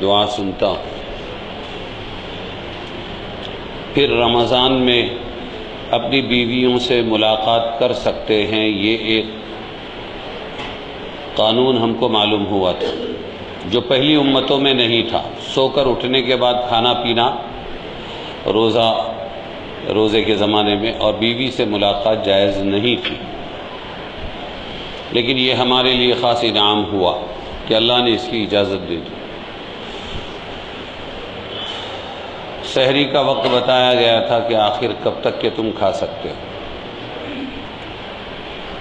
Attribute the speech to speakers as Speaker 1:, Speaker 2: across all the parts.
Speaker 1: دعا سنتا ہوں۔ پھر رمضان میں اپنی بیویوں سے ملاقات کر سکتے ہیں، یہ ایک قانون ہم کو معلوم ہوا تھا جو پہلی امتوں میں نہیں تھا۔ سو کر اٹھنے کے بعد کھانا پینا روزے کے زمانے میں اور بیوی سے ملاقات جائز نہیں تھی، لیکن یہ ہمارے لیے خاص انعام ہوا کہ اللہ نے اس کی اجازت دے دی۔ سحری کا وقت بتایا گیا تھا کہ آخر کب تک کہ تم کھا سکتے ہو۔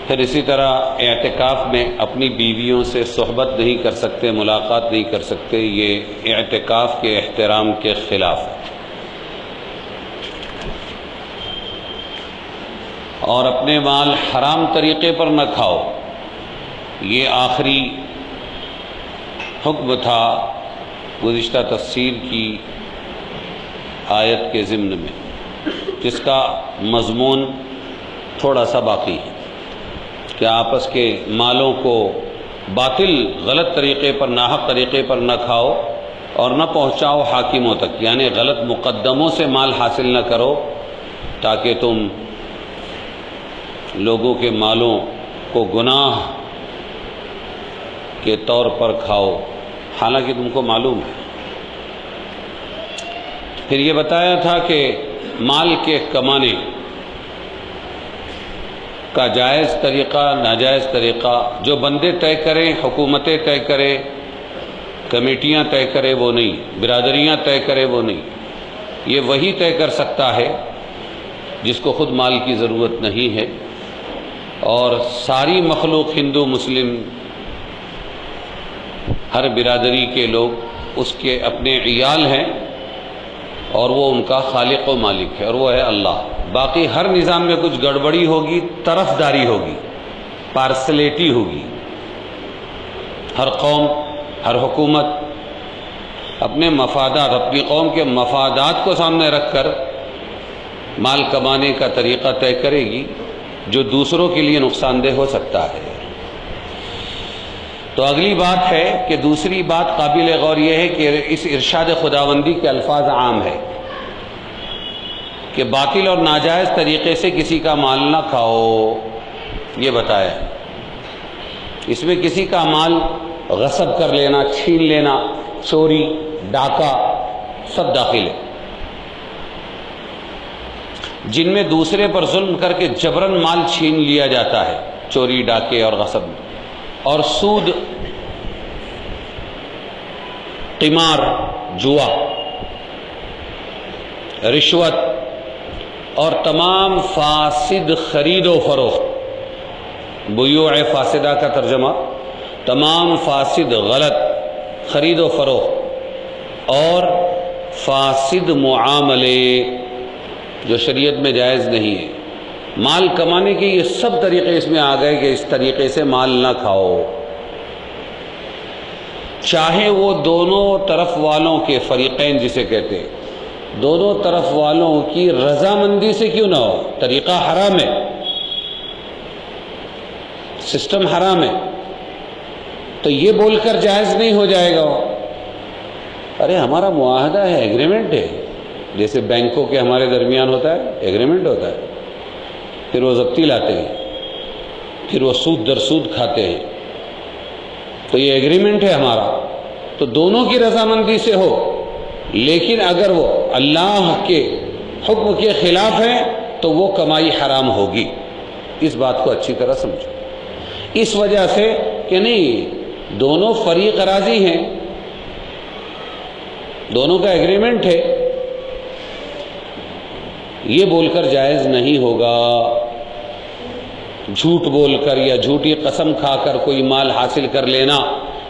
Speaker 1: پھر اسی طرح اعتکاف میں اپنی بیویوں سے صحبت نہیں کر سکتے، ملاقات نہیں کر سکتے، یہ اعتکاف کے احترام کے خلاف ہے۔ اور اپنے مال حرام طریقے پر نہ کھاؤ، یہ آخری حکم تھا گزشتہ تفسیر کی آیت کے ضمن میں، جس کا مضمون تھوڑا سا باقی ہے کہ آپس کے مالوں کو باطل غلط طریقے پر، ناحق طریقے پر نہ کھاؤ اور نہ پہنچاؤ حاکموں تک، یعنی غلط مقدموں سے مال حاصل نہ کرو تاکہ تم لوگوں کے مالوں کو گناہ کے طور پر کھاؤ، حالانکہ تم کو معلوم ہے۔ پھر یہ بتایا تھا کہ مال کے کمانے کا جائز طریقہ، ناجائز طریقہ جو بندے طے کریں، حکومتیں طے کریں، کمیٹیاں طے کریں وہ نہیں، برادریاں طے کریں وہ نہیں، یہ وہی طے کر سکتا ہے جس کو خود مال کی ضرورت نہیں ہے۔ اور ساری مخلوق، ہندو مسلم، ہر برادری کے لوگ اس کے اپنے عیال ہیں اور وہ ان کا خالق و مالک ہے، اور وہ ہے اللہ۔ باقی ہر نظام میں کچھ گڑبڑی ہوگی، طرف داری ہوگی، پارسلیٹی ہوگی۔ ہر قوم، ہر حکومت اپنے مفادات، اپنی قوم کے مفادات کو سامنے رکھ کر مال کمانے کا طریقہ طے کرے گی جو دوسروں کے لیے نقصان دہ ہو سکتا ہے۔ تو اگلی بات ہے کہ دوسری بات قابل غور یہ ہے کہ اس ارشاد خداوندی کے الفاظ عام ہے کہ باطل اور ناجائز طریقے سے کسی کا مال نہ کھاؤ، یہ بتایا ہے۔ اس میں کسی کا مال غصب کر لینا، چھین لینا، چوری، ڈاکہ سب داخل ہے۔ جن میں دوسرے پر ظلم کر کے جبراً مال چھین لیا جاتا ہے، چوری، ڈاکے اور غصب، اور سود، قمار، جوا، رشوت اور تمام فاسد خرید و فروخت، بیوع فاسدہ کا ترجمہ تمام فاسد غلط خرید و فروخت اور فاسد معاملے جو شریعت میں جائز نہیں ہے۔ مال کمانے کے یہ سب طریقے اس میں آ گئے کہ اس طریقے سے مال نہ کھاؤ، چاہے وہ دونوں طرف والوں کے فریقین جسے کہتے ہیں، دونوں طرف والوں کی رضامندی سے کیوں نہ ہو، طریقہ حرام ہے، سسٹم حرام ہے، تو یہ بول کر جائز نہیں ہو جائے گا۔ ارے ہمارا معاہدہ ہے، ایگریمنٹ ہے، جیسے بینکوں کے ہمارے درمیان ہوتا ہے، ایگریمنٹ ہوتا ہے، پھر وہ ضبطی لاتے ہیں، پھر وہ سود در سود کھاتے ہیں، تو یہ ایگریمنٹ ہے ہمارا، تو دونوں کی رضامندی سے ہو، لیکن اگر وہ اللہ کے حکم کے خلاف ہے تو وہ کمائی حرام ہوگی۔ اس بات کو اچھی طرح سمجھو، اس وجہ سے کہ نہیں دونوں فریق راضی ہیں، دونوں کا ایگریمنٹ ہے، یہ بول کر جائز نہیں ہوگا۔ جھوٹ بول کر یا جھوٹی قسم کھا کر کوئی مال حاصل کر لینا،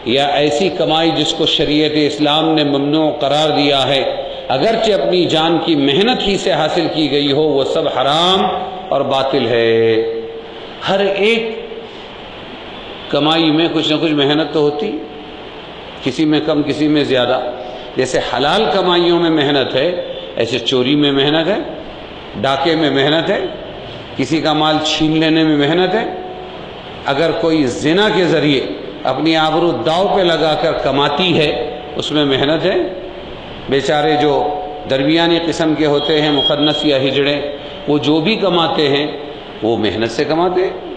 Speaker 1: یا ایسی کمائی جس کو شریعت اسلام نے ممنوع قرار دیا ہے، اگرچہ اپنی جان کی محنت ہی سے حاصل کی گئی ہو، وہ سب حرام اور باطل ہے۔ ہر ایک کمائی میں کچھ نہ کچھ محنت تو ہوتی، کسی میں کم کسی میں زیادہ۔ جیسے حلال کمائیوں میں محنت ہے، ایسے چوری میں محنت ہے، ڈاکے میں محنت ہے، کسی کا مال چھین لینے میں محنت ہے۔ اگر کوئی زنا کے ذریعے اپنی آبرو داؤ پہ لگا کر کماتی ہے اس میں محنت ہے. بیچارے جو درمیانی قسم کے ہوتے ہیں مخنث یا ہجڑے، وہ جو بھی کماتے ہیں وہ محنت سے کماتے ہیں.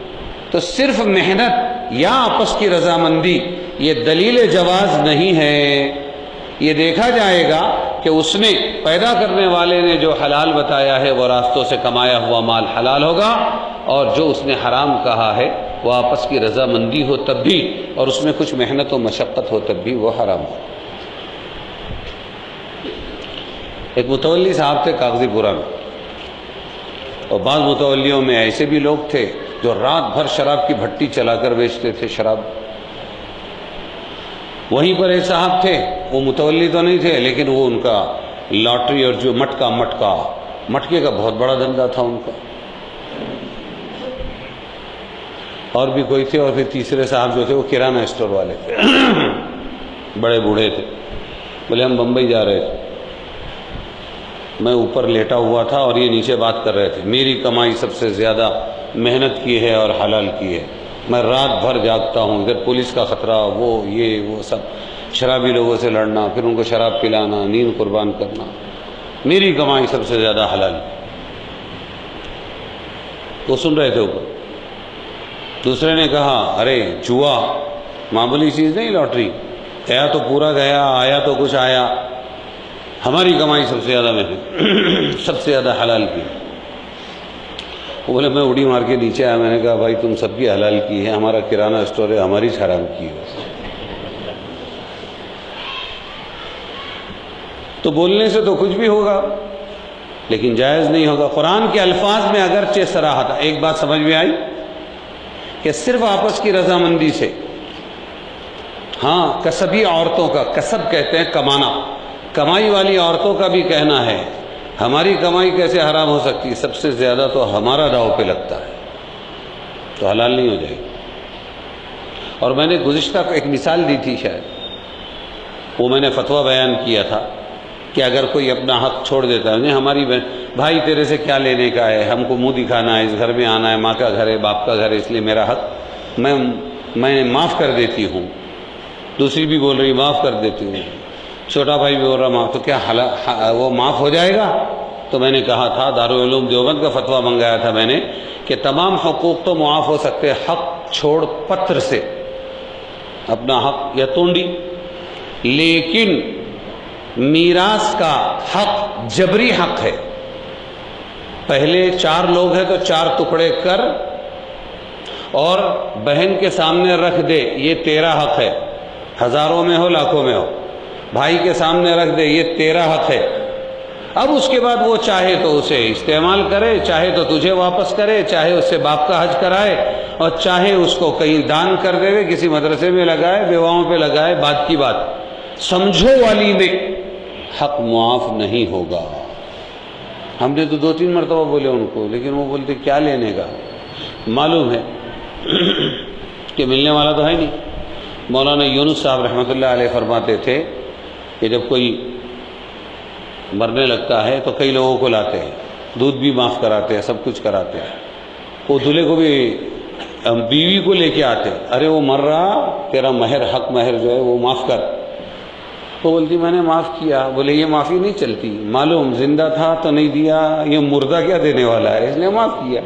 Speaker 1: تو صرف محنت یا آپس کی رضامندی یہ دلیل جواز نہیں ہے. یہ دیکھا جائے گا کہ اس نے پیدا کرنے والے نے جو حلال بتایا ہے وہ راستوں سے کمایا ہوا مال حلال ہوگا، اور جو اس نے حرام کہا ہے وہ آپس کی رضامندی ہو تب بھی، اور اس میں کچھ محنت و مشقت ہو تب بھی وہ حرام ہو. ایک متولی صاحب تھے کاغذی پورہ میں، اور بعض متولیوں میں ایسے بھی لوگ تھے جو رات بھر شراب کی بھٹی چلا کر بیچتے تھے شراب. وہیں پر ایک صاحب تھے، وہ متولی تو نہیں تھے لیکن وہ ان کا لاٹری اور جو مٹکے کا بہت بڑا دھندا تھا ان کا. اور بھی کوئی تھے، اور پھر تیسرے صاحب جو تھے وہ کرانہ اسٹور والے تھے. بڑے بوڑھے تھے. بولے ہم بمبئی جا رہے تھے، میں اوپر لیٹا ہوا تھا اور یہ نیچے بات کر رہے تھے، میری کمائی سب سے زیادہ محنت کی ہے اور حلال کی ہے، میں رات بھر جاگتا ہوں، ادھر پولیس کا خطرہ، وہ سب شرابی لوگوں سے لڑنا، پھر ان کو شراب پلانا، نیند قربان کرنا، میری کمائی سب سے زیادہ حلال. وہ سن رہے تھے اوپر. دوسرے نے کہا ارے جوا معمولی چیز نہیں، لاٹری گیا تو پورا گیا، آیا تو کچھ آیا، ہماری کمائی سب سے زیادہ محنت سب سے زیادہ حلال کی. وہ بولے میں اڑی مار کے نیچے آیا، میں نے کہا بھائی تم سب کی حلال کی ہے، ہمارا کرانہ اسٹور ہے، ہماری حرام کی ہے. تو بولنے سے تو کچھ بھی ہوگا لیکن جائز نہیں ہوگا. قرآن کے الفاظ میں اگرچہ صراحت، ایک بات سمجھ میں آئی کہ صرف آپس کی رضامندی سے، ہاں کسبی عورتوں کا، کسب کہتے ہیں کمانا، کمائی والی عورتوں کا بھی کہنا ہے ہماری کمائی کیسے حرام ہو سکتی، سب سے زیادہ تو ہمارا داؤ پہ لگتا ہے، تو حلال نہیں ہو جائے گی. اور میں نے گزشتہ کو ایک مثال دی تھی، شاید وہ میں نے فتویٰ بیان کیا تھا کہ اگر کوئی اپنا حق چھوڑ دیتا ہے، ہماری بھائی تیرے سے کیا لینے کا ہے، ہم کو منہ دکھانا ہے، اس گھر میں آنا ہے، ماں کا گھر ہے، باپ کا گھر ہے، اس لیے میرا حق میں معاف کر دیتی ہوں. دوسری بھی بول رہی معاف کر دیتی ہوں، چھوٹا بھائی بھی بول رہا معاف، تو کیا وہ معاف ہو جائے گا؟ تو میں نے کہا تھا، دارالعلوم دیوبند کا فتویٰ منگایا تھا میں نے کہ تمام حقوق تو معاف ہو سکتے حق چھوڑ پتر سے، اپنا حق یا تونڈی، لیکن میراث کا حق جبری حق ہے. پہلے 4 لوگ ہیں تو 4 ٹکڑے کر اور بہن کے سامنے رکھ دے، یہ تیرا حق ہے، ہزاروں میں ہو لاکھوں میں ہو، بھائی کے سامنے رکھ دے، یہ تیرا حق ہے. اب اس کے بعد وہ چاہے تو اسے استعمال کرے، چاہے تو تجھے واپس کرے، چاہے اس سے باپ کا حج کرائے، اور چاہے اس کو کہیں دان کر دے، کسی مدرسے میں لگائے، بیواؤں پہ لگائے. بات کی بات سمجھو والی میں حق معاف نہیں ہوگا. ہم نے تو 2-3 مرتبہ بولے ان کو، لیکن وہ بولتے کیا لینے کا. معلوم ہے کہ ملنے والا تو ہے نہیں. مولانا یونس صاحب رحمۃ اللہ علیہ فرماتے تھے کہ جب کوئی مرنے لگتا ہے تو کئی لوگوں کو لاتے ہیں، دودھ بھی معاف کراتے ہیں، سب کچھ کراتے ہیں. وہ دولہے کو بھی، بیوی کو لے کے آتے، ارے وہ مر رہا، تیرا مہر، حق مہر جو ہے وہ معاف کر. تو بولتی میں نے معاف کیا. بولے یہ معافی نہیں چلتی، معلوم زندہ تھا تو نہیں دیا، یہ مردہ کیا دینے والا ہے، اس نے معاف کیا.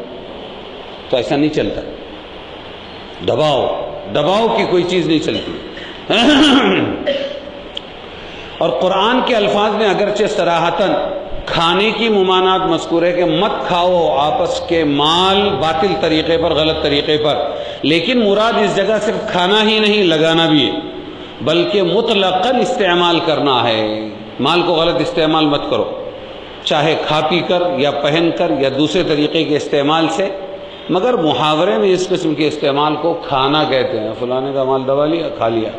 Speaker 1: تو ایسا نہیں چلتا، دباؤ کی کوئی چیز نہیں چلتی. اور قرآن کے الفاظ میں اگرچہ صراحتاً کھانے کی ممانعت مذکور ہے کہ مت کھاؤ آپس کے مال باطل طریقے پر، غلط طریقے پر، لیکن مراد اس جگہ صرف کھانا ہی نہیں، لگانا بھی ہے، بلکہ مطلقاً استعمال کرنا ہے. مال کو غلط استعمال مت کرو، چاہے کھا پی کر یا پہن کر یا دوسرے طریقے کے استعمال سے، مگر محاورے میں اس قسم کے استعمال کو کھانا کہتے ہیں. فلانے کا مال دبا لیا، کھا لیا،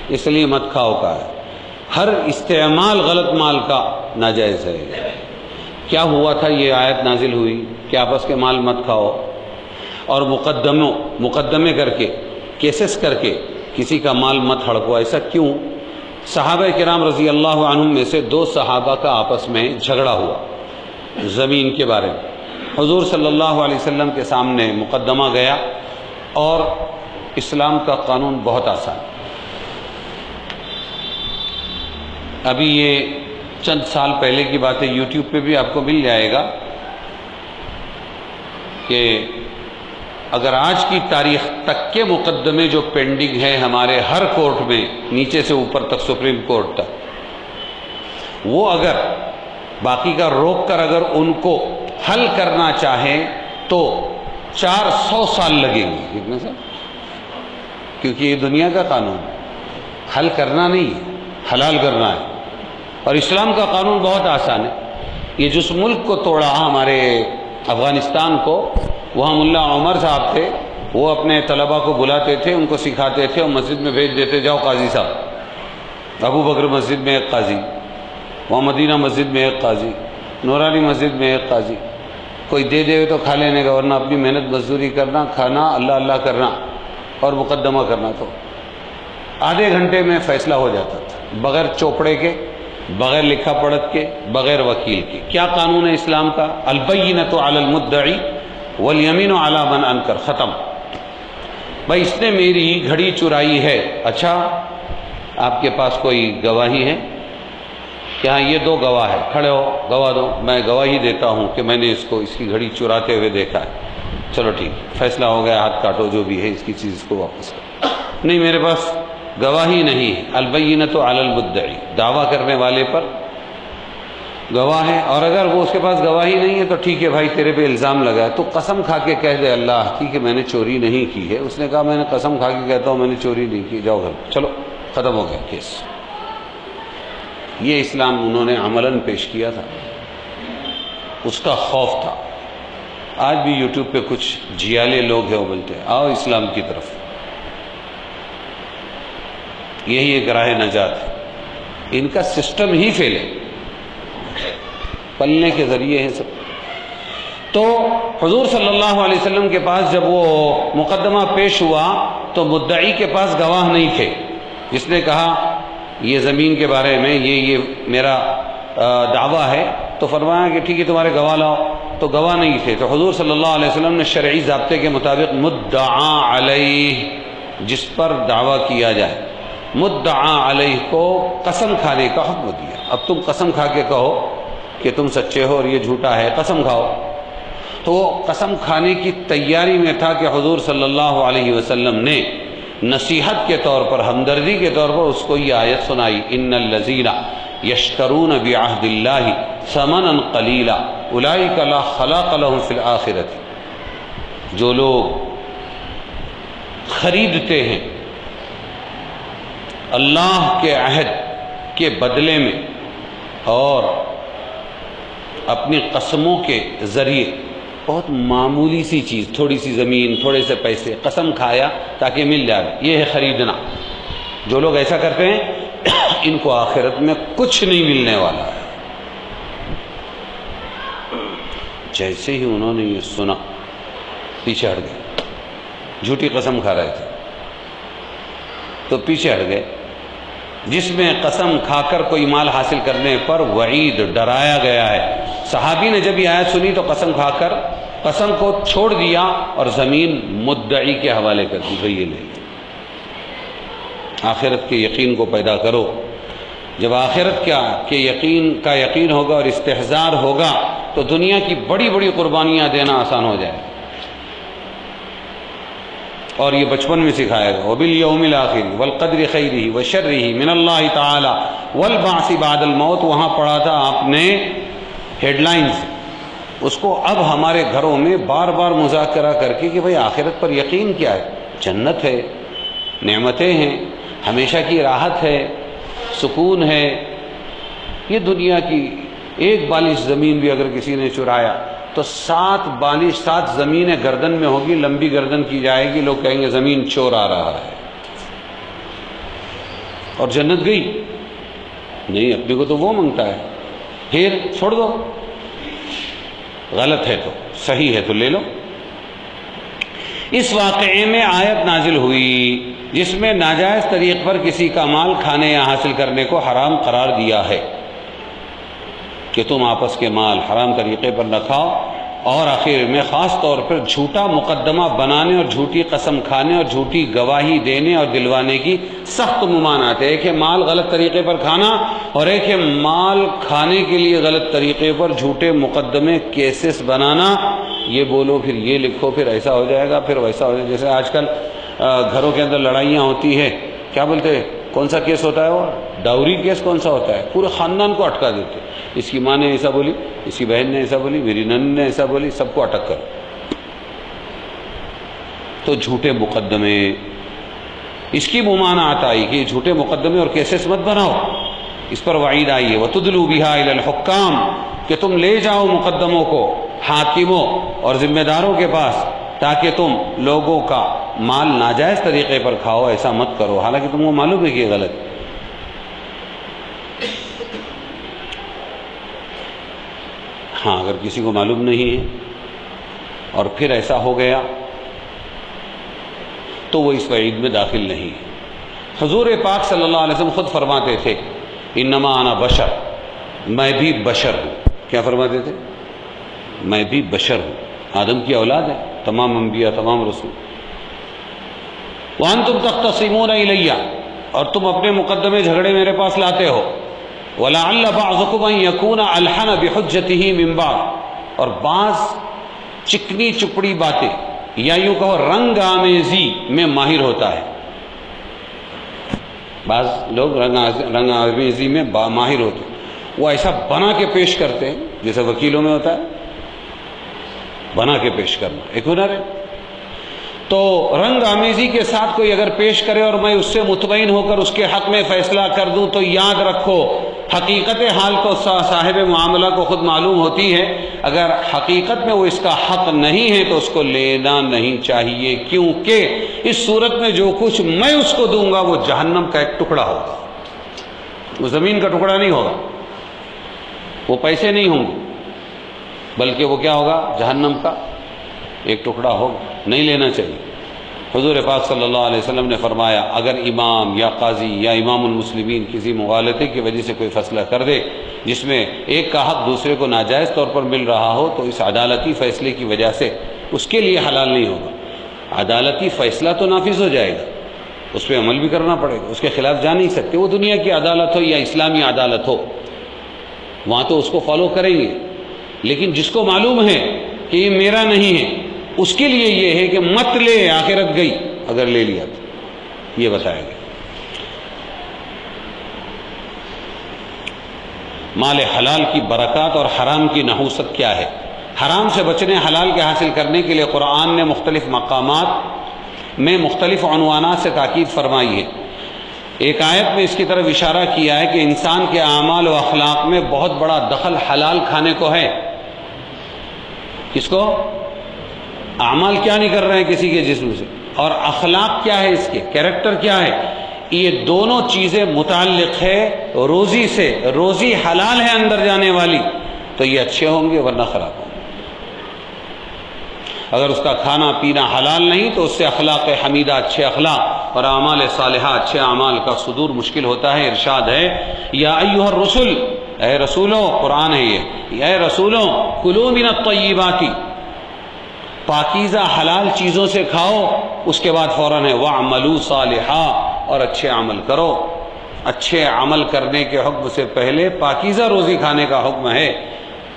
Speaker 1: اس لیے مت کھاؤ کا ہے. ہر استعمال غلط مال کا ناجائز ہے. کیا ہوا تھا، یہ آیت نازل ہوئی کہ آپس کے مال مت کھاؤ، اور مقدمے کر کے، کیسز کر کے کسی کا مال مت ہڑپو. ایسا کیوں؟ صحابہ کرام رضی اللہ عنہم میں سے 2 صحابہ کا آپس میں جھگڑا ہوا زمین کے بارے میں. حضور صلی اللہ علیہ وسلم کے سامنے مقدمہ گیا، اور اسلام کا قانون بہت آسان. ابھی یہ چند سال پہلے کی بات ہے، یوٹیوب پہ بھی آپ کو مل جائے گا کہ اگر آج کی تاریخ تک کے مقدمے جو پینڈنگ ہیں ہمارے ہر کورٹ میں، نیچے سے اوپر تک، سپریم کورٹ تک، وہ اگر باقی کا روک کر اگر ان کو حل کرنا چاہیں تو 400 سال لگیں گے، ٹھیک نا سر؟ کیونکہ یہ دنیا کا قانون ہے، حل کرنا نہیں ہے، حلال کرنا ہے۔ اور اسلام کا قانون بہت آسان ہے۔ یہ جس ملک کو توڑا ہمارے افغانستان کو، وہاں ملا عمر صاحب تھے، وہ اپنے طلباء کو بلاتے تھے، ان کو سکھاتے تھے اور مسجد میں بھیج دیتے، جاؤ قاضی صاحب، ابو بکر مسجد میں ایک قاضی، وہاں مدینہ مسجد میں ایک قاضی، نورانی مسجد میں ایک قاضی، کوئی دے دے تو کھا لینے کا، ورنہ اپنی محنت مزدوری کرنا، کھانا، اللہ اللہ کرنا اور مقدمہ کرنا۔ تو آدھے گھنٹے میں فیصلہ ہو جاتا تھا، بغیر چوپڑے کے، بغیر لکھا پڑھت کے، بغیر وکیل کے۔ کیا قانون ہے اسلام کا؟ البینۃ علی المدعی والیمین علی من انکر، ختم۔ بھائی اس نے میری گھڑی چرائی ہے، اچھا آپ کے پاس کوئی گواہی ہے؟ کہ ہاں یہ 2 گواہ ہے، کھڑے ہو، گواہ دو، میں گواہی دیتا ہوں کہ میں نے اس کی گھڑی چراتے ہوئے دیکھا ہے۔ چلو ٹھیک، فیصلہ ہو گیا، ہاتھ کاٹو، جو بھی ہے اس کی چیز کو واپس کرو۔ نہیں، میرے پاس گواہی نہیں ہے۔ البینۃ علی المدعی، دعویٰ کرنے والے پر گواہ ہے، اور اگر وہ اس کے پاس گواہی نہیں ہے تو ٹھیک ہے بھائی، تیرے پہ الزام لگا ہے، تو قسم کھا کے کہہ دے اللہ کی کہ میں نے چوری نہیں کی ہے۔ اس نے کہا میں نے قسم کھا کے کہتا ہوں میں نے چوری نہیں کی، جاؤ گھر، چلو ختم ہو گیا کیس۔ یہ اسلام انہوں نے عملاً پیش کیا تھا، اس کا خوف تھا۔ آج بھی یوٹیوب پہ کچھ جیالے لوگ ہیں، وہ بولتے ہیں آؤ اسلام کی طرف، یہی ایک راہ نجات ہے۔ ان کا سسٹم ہی فیل ہے، پلنے کے ذریعے ہے سب۔ تو حضور صلی اللہ علیہ وسلم کے پاس جب وہ مقدمہ پیش ہوا تو مدعی کے پاس گواہ نہیں تھے، جس نے کہا یہ زمین کے بارے میں یہ میرا دعویٰ ہے، تو فرمایا کہ ٹھیک ہے تمہارے گواہ لاؤ، تو گواہ نہیں تھے۔ تو حضور صلی اللہ علیہ وسلم نے شرعی ضابطے کے مطابق مدعا علیہ، جس پر دعویٰ کیا جائے، مدعا علیہ کو قسم کھانے کا حکم دیا۔ اب تم قسم کھا کے کہو کہ تم سچے ہو اور یہ جھوٹا ہے، قسم کھاؤ۔ تو قسم کھانے کی تیاری میں تھا کہ حضور صلی اللہ علیہ وسلم نے نصیحت کے طور پر، ہمدردی کے طور پر اس کو یہ آیت سنائی، ان الذین یشترون بعہد اللہ ثمنا قلیلا اولئک لا خلاق لهم فی الآخرۃ، جو لوگ خریدتے ہیں اللہ کے عہد کے بدلے میں اور اپنی قسموں کے ذریعے بہت معمولی سی چیز، تھوڑی سی زمین، تھوڑے سے پیسے، قسم کھایا تاکہ مل جائے، یہ ہے خریدنا۔ جو لوگ ایسا کرتے ہیں ان کو آخرت میں کچھ نہیں ملنے والا ہے۔ جیسے ہی انہوں نے یہ سنا پیچھے ہٹ گئے، جھوٹی قسم کھا رہے تھے تو پیچھے ہٹ گئے۔ جس میں قسم کھا کر کوئی مال حاصل کرنے پر وعید، ڈرایا گیا ہے۔ صحابی نے جب یہ آیت سنی تو قسم کھا کر قسم کو چھوڑ دیا اور زمین مدعی کے حوالے کر دی، بھئی یہ لے لیں۔ آخرت کے یقین کو پیدا کرو۔ جب آخرت کے یقین کا یقین ہوگا اور استحضار ہوگا تو دنیا کی بڑی بڑی قربانیاں دینا آسان ہو جائے، اور یہ بچپن میں سکھائے گا۔ وَبِالْيَوْمِ الْآخِرِ وَالْقَدْرِ خَيْرِهِ وَشَرِّهِ مِنَ اللَّهِ تَعَالَى وَالْبَعْثِ بَعْدَ الْمَوْتِ، وہاں پڑھا تھا آپ نے ہیڈ لائنز، اس کو اب ہمارے گھروں میں بار بار مذاکرہ کر کے کہ بھئی آخرت پر یقین کیا ہے؟ جنت ہے، نعمتیں ہیں، ہمیشہ کی راحت ہے، سکون ہے۔ یہ دنیا کی ایک بالش زمین بھی اگر کسی نے چرایا تو 7 زمینیں گردن میں ہوگی، لمبی گردن کی جائے گی، لوگ کہیں گے زمین چور آ رہا ہے۔ اور جنت گئی نہیں، اپنے کو تو وہ منگتا ہے، پھر چھوڑ دو، غلط ہے تو صحیح ہے تو لے لو۔ اس واقعے میں آیت نازل ہوئی جس میں ناجائز طریق پر کسی کا مال کھانے یا حاصل کرنے کو حرام قرار دیا ہے کہ تم آپس کے مال حرام طریقے پر نہ کھاؤ، اور آخر میں خاص طور پر جھوٹا مقدمہ بنانے اور جھوٹی قسم کھانے اور جھوٹی گواہی دینے اور دلوانے کی سخت ممانعت ہے۔ ایک ہے مال غلط طریقے پر کھانا، اور ایک ہے مال کھانے کے لیے غلط طریقے پر جھوٹے مقدمے کیسز بنانا، یہ بولو پھر یہ لکھو پھر ایسا ہو جائے گا پھر ویسا ہو جائے گا۔ جیسے آج کل گھروں کے اندر لڑائیاں ہوتی ہیں، کیا بولتے ہیں کون سا کیس ہوتا ہے وہ ڈاوری کیس کون سا ہوتا ہے، پورے خاندان کو اٹکا دیتے، اس کی ماں نے ایسا بولی، اس کی بہن نے ایسا بولی، میری نند نے ایسا بولی، سب کو اٹک کر۔ تو جھوٹے مقدمے، اس کی ممانعت آئی کہ جھوٹے مقدمے اور کیسز مت بناؤ، اس پر وعید آئی ہے وَتُدْلُوا بِهَا إِلَى الْحُكَّامِ، کہ تم لے جاؤ مقدموں کو حاکموں اور ذمہ داروں کے پاس تاکہ تم لوگوں کا مال ناجائز طریقے پر کھاؤ، ایسا مت کرو، حالانکہ تم کو معلوم ہے کہ یہ غلط۔ ہاں اگر کسی کو معلوم نہیں ہے اور پھر ایسا ہو گیا تو وہ اس وعید میں داخل نہیں ہے۔ حضور پاک صلی اللہ علیہ وسلم خود فرماتے تھے انما انا بشر، میں بھی بشر ہوں۔ کیا فرماتے تھے؟ میں بھی بشر ہوں، آدم کی اولاد ہے تمام انبیاء تمام رسول۔ وانتم تختصمون الی، اور تم اپنے مقدمے جھگڑے میرے پاس لاتے ہو۔ وَلَعَلَّ بَعْضُكُمْ أَن يَكُونَ أَلْحَنَ بِحُجَّتِهِ مِن بَعْضٍ، اور بعض چکنی چپڑی باتیں یا یوں کہو رنگ آمیزی میں ماہر ہوتا ہے، بعض لوگ رنگ آمیزی میں ماہر ہوتے ہیں، وہ ایسا بنا کے پیش کرتے ہیں جیسے وکیلوں میں ہوتا ہے، بنا کے پیش کرنا ایک ہنر ہے۔ تو رنگ آمیزی کے ساتھ کوئی اگر پیش کرے اور میں اس سے مطمئن ہو کر اس کے حق میں فیصلہ کر دوں تو یاد رکھو حقیقت حال کو صاحب معاملہ کو خود معلوم ہوتی ہے، اگر حقیقت میں وہ اس کا حق نہیں ہے تو اس کو لینا نہیں چاہیے، کیونکہ اس صورت میں جو کچھ میں اس کو دوں گا وہ جہنم کا ایک ٹکڑا ہوگا، وہ زمین کا ٹکڑا نہیں ہوگا، وہ پیسے نہیں ہوں گے، بلکہ وہ کیا ہوگا جہنم کا ایک ٹکڑا ہوگا، نہیں لینا چاہیے۔ حضور پاک صلی اللہ علیہ وسلم نے فرمایا اگر امام یا قاضی یا امام المسلمین کسی مغالطے کی وجہ سے کوئی فیصلہ کر دے جس میں ایک کا حق دوسرے کو ناجائز طور پر مل رہا ہو تو اس عدالتی فیصلے کی وجہ سے اس کے لیے حلال نہیں ہوگا۔ عدالتی فیصلہ تو نافذ ہو جائے گا، اس پہ عمل بھی کرنا پڑے گا، اس کے خلاف جا نہیں سکتے، وہ دنیا کی عدالت ہو یا اسلامی عدالت ہو وہاں تو اس کو فالو کریں گے، لیکن جس کو معلوم ہے کہ یہ میرا نہیں ہے اس کے لیے یہ ہے کہ مت لے، آخرت گئی اگر لے لیا تو، یہ بتایا گیا۔ مال حلال کی برکات اور حرام کی نحوست کیا ہے؟ حرام سے بچنے، حلال کے حاصل کرنے کے لیے قرآن نے مختلف مقامات میں مختلف عنوانات سے تاکید فرمائی ہے۔ ایک آیت میں اس کی طرف اشارہ کیا ہے کہ انسان کے اعمال و اخلاق میں بہت بڑا دخل حلال کھانے کو ہے۔ کس کو؟ اعمال کیا نہیں کر رہے ہیں کسی کے جسم سے، اور اخلاق کیا ہے، اس کے کیریکٹر کیا ہے، یہ دونوں چیزیں متعلق ہے روزی سے۔ روزی حلال ہے اندر جانے والی تو یہ اچھے ہوں گے ورنہ خراب ہوں گے، اگر اس کا کھانا پینا حلال نہیں تو اس سے اخلاق حمیدہ، اچھے اخلاق اور اعمال صالحہ، اچھے اعمال کا صدور مشکل ہوتا ہے۔ ارشاد ہے یا ایھا الرسل، اے رسولوں، قرآن ہے یہ، اے رسولوں کلوا من الطیبات، پاکیزہ حلال چیزوں سے کھاؤ، اس کے بعد فوراً ہے وَاعْمَلُوا صَالِحًا، اور اچھے عمل کرو۔ اچھے عمل کرنے کے حکم سے پہلے پاکیزہ روزی کھانے کا حکم ہے۔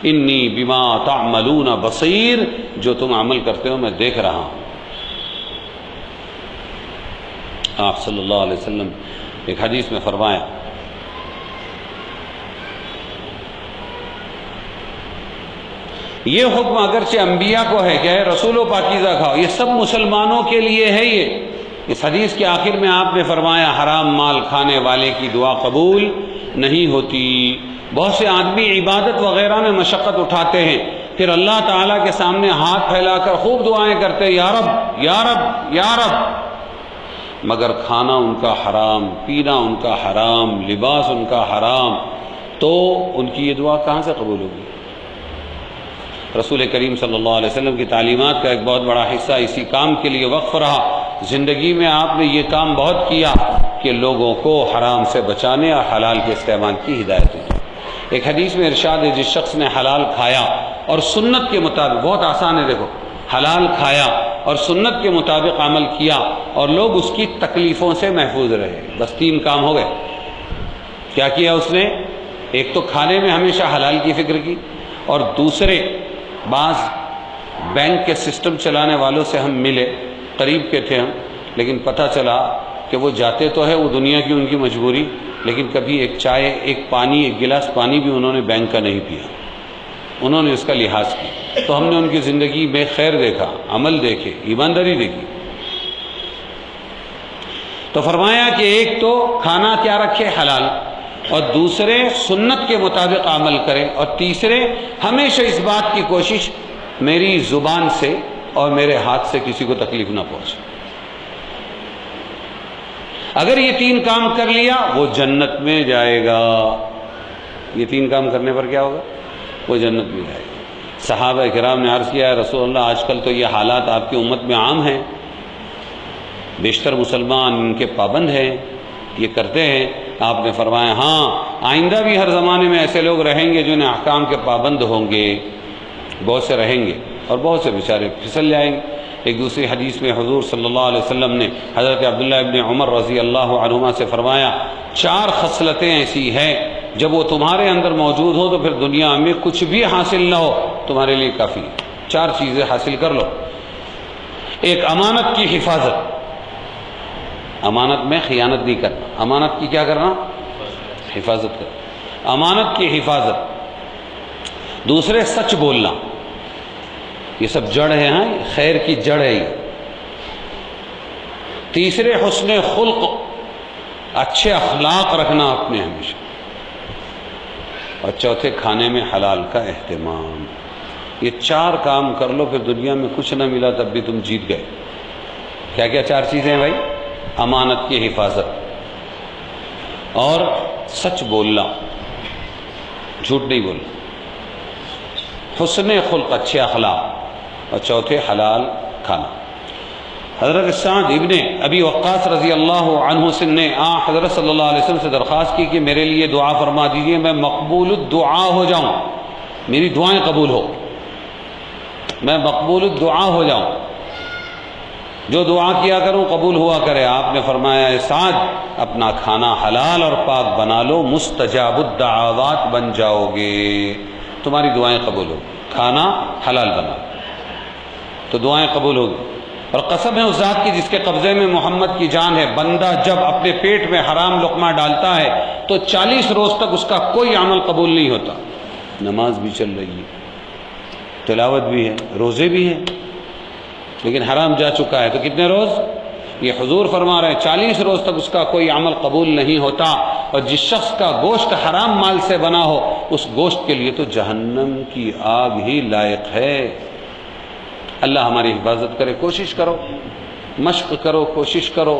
Speaker 1: انی بما تعملون بصیر، جو تم عمل کرتے ہو میں دیکھ رہا ہوں۔ آپ صلی اللہ علیہ وسلم ایک حدیث میں فرمایا یہ حکم اگرچہ انبیاء کو ہے کہ اے رسولو پاکیزہ کھاؤ، یہ سب مسلمانوں کے لیے ہے۔ یہ اس حدیث کے آخر میں آپ نے فرمایا حرام مال کھانے والے کی دعا قبول نہیں ہوتی۔ بہت سے آدمی عبادت وغیرہ میں مشقت اٹھاتے ہیں، پھر اللہ تعالیٰ کے سامنے ہاتھ پھیلا کر خوب دعائیں کرتے ہیں یا رب یا رب یا رب، مگر کھانا ان کا حرام، پینا ان کا حرام، لباس ان کا حرام، تو ان کی یہ دعا کہاں سے قبول ہوگی؟ رسول کریم صلی اللہ علیہ وسلم کی تعلیمات کا ایک بہت بڑا حصہ اسی کام کے لیے وقف رہا۔ زندگی میں آپ نے یہ کام بہت کیا کہ لوگوں کو حرام سے بچانے اور حلال کے استعمال کی ہدایت دی۔ ایک حدیث میں ارشاد ہے جس شخص نے حلال کھایا اور سنت کے مطابق، بہت آسان ہے، دیکھو، حلال کھایا اور سنت کے مطابق عمل کیا اور لوگ اس کی تکلیفوں سے محفوظ رہے، بس 3 کام ہو گئے۔ کیا کیا اس نے؟ ایک تو کھانے میں ہمیشہ حلال کی فکر کی، اور دوسرے بعض بینک کے سسٹم چلانے والوں سے ہم ملے، قریب کے تھے ہم، لیکن پتہ چلا کہ وہ جاتے تو ہے، وہ دنیا کی ان کی مجبوری، لیکن کبھی ایک چائے، ایک پانی، ایک گلاس پانی بھی انہوں نے بینک کا نہیں پیا، انہوں نے اس کا لحاظ کیا۔ تو ہم نے ان کی زندگی میں خیر دیکھا، عمل دیکھے، ایمانداری دیکھی۔ تو فرمایا کہ ایک تو کھانا کیا رکھے؟ حلال، اور دوسرے سنت کے مطابق عمل کرے، اور تیسرے ہمیشہ اس بات کی کوشش میری زبان سے اور میرے ہاتھ سے کسی کو تکلیف نہ پہنچے۔ اگر یہ 3 کام کر لیا وہ جنت میں جائے گا۔ یہ 3 کام کرنے پر کیا ہوگا؟ وہ جنت میں جائے گا۔ صحابہ کرام نے عرض کیا، رسول اللہ آج کل تو یہ حالات آپ کی امت میں عام ہیں، بیشتر مسلمان ان کے پابند ہیں، یہ کرتے ہیں۔ آپ نے فرمایا ہاں، آئندہ بھی ہر زمانے میں ایسے لوگ رہیں گے جو ان احکام کے پابند ہوں گے، بہت سے رہیں گے اور بہت سے بیچارے پھسل جائیں گے۔ ایک دوسری حدیث میں حضور صلی اللہ علیہ وسلم نے حضرت عبداللہ ابن عمر رضی اللہ عنہما سے فرمایا، 4 خصلتیں ایسی ہیں جب وہ تمہارے اندر موجود ہو تو پھر دنیا میں کچھ بھی حاصل نہ ہو تمہارے لیے کافی ہے۔ 4 چیزیں حاصل کر لو۔ ایک، امانت کی حفاظت، امانت میں خیانت نہیں کرنا، امانت کی کیا کرنا؟ حفاظت کرنا، امانت کی حفاظت۔ دوسرے، سچ بولنا، یہ سب جڑ ہے، ہاں خیر کی جڑ ہے یہ۔ تیسرے، حسن خلق، اچھے اخلاق رکھنا اپنے ہمیشہ۔ اور چوتھے، کھانے میں حلال کا اہتمام۔ یہ 4 کام کر لو، پھر دنیا میں کچھ نہ ملا تب بھی تم جیت گئے۔ کیا کیا 4 چیزیں ہیں بھائی؟ امانت کی حفاظت، اور سچ بولنا، جھوٹ نہیں بولنا، حسن خلق، اچھے اخلاق، اور چوتھے حلال کھانا۔ حضرت سعد ابن ابی وقاص رضی اللہ عنہ سے نے حضرت صلی اللہ علیہ وسلم سے درخواست کی کہ میرے لیے دعا فرما دیجیے، میں مقبول الدعا ہو جاؤں، میری دعائیں قبول ہو، میں مقبول الدعا ہو جاؤں، جو دعا کیا کروں قبول ہوا کرے۔ آپ نے فرمایا، اے سعد، اپنا کھانا حلال اور پاک بنا لو، مستجاب الدعوات بن جاؤ گے، تمہاری دعائیں قبول ہو۔ کھانا حلال بنا تو دعائیں قبول ہوگی۔ اور قسم ہے اس ذات کی جس کے قبضے میں محمد کی جان ہے، بندہ جب اپنے پیٹ میں حرام لقمہ ڈالتا ہے تو 40 روز تک اس کا کوئی عمل قبول نہیں ہوتا۔ نماز بھی چل رہی ہے، تلاوت بھی ہے، روزے بھی ہیں، لیکن حرام جا چکا ہے تو کتنے روز؟ یہ حضور فرما رہے ہیں 40 روز تک اس کا کوئی عمل قبول نہیں ہوتا۔ اور جس شخص کا گوشت حرام مال سے بنا ہو اس گوشت کے لیے تو جہنم کی آگ ہی لائق ہے۔ اللہ ہماری حفاظت کرے، کوشش کرو، مشق کرو، کوشش کرو۔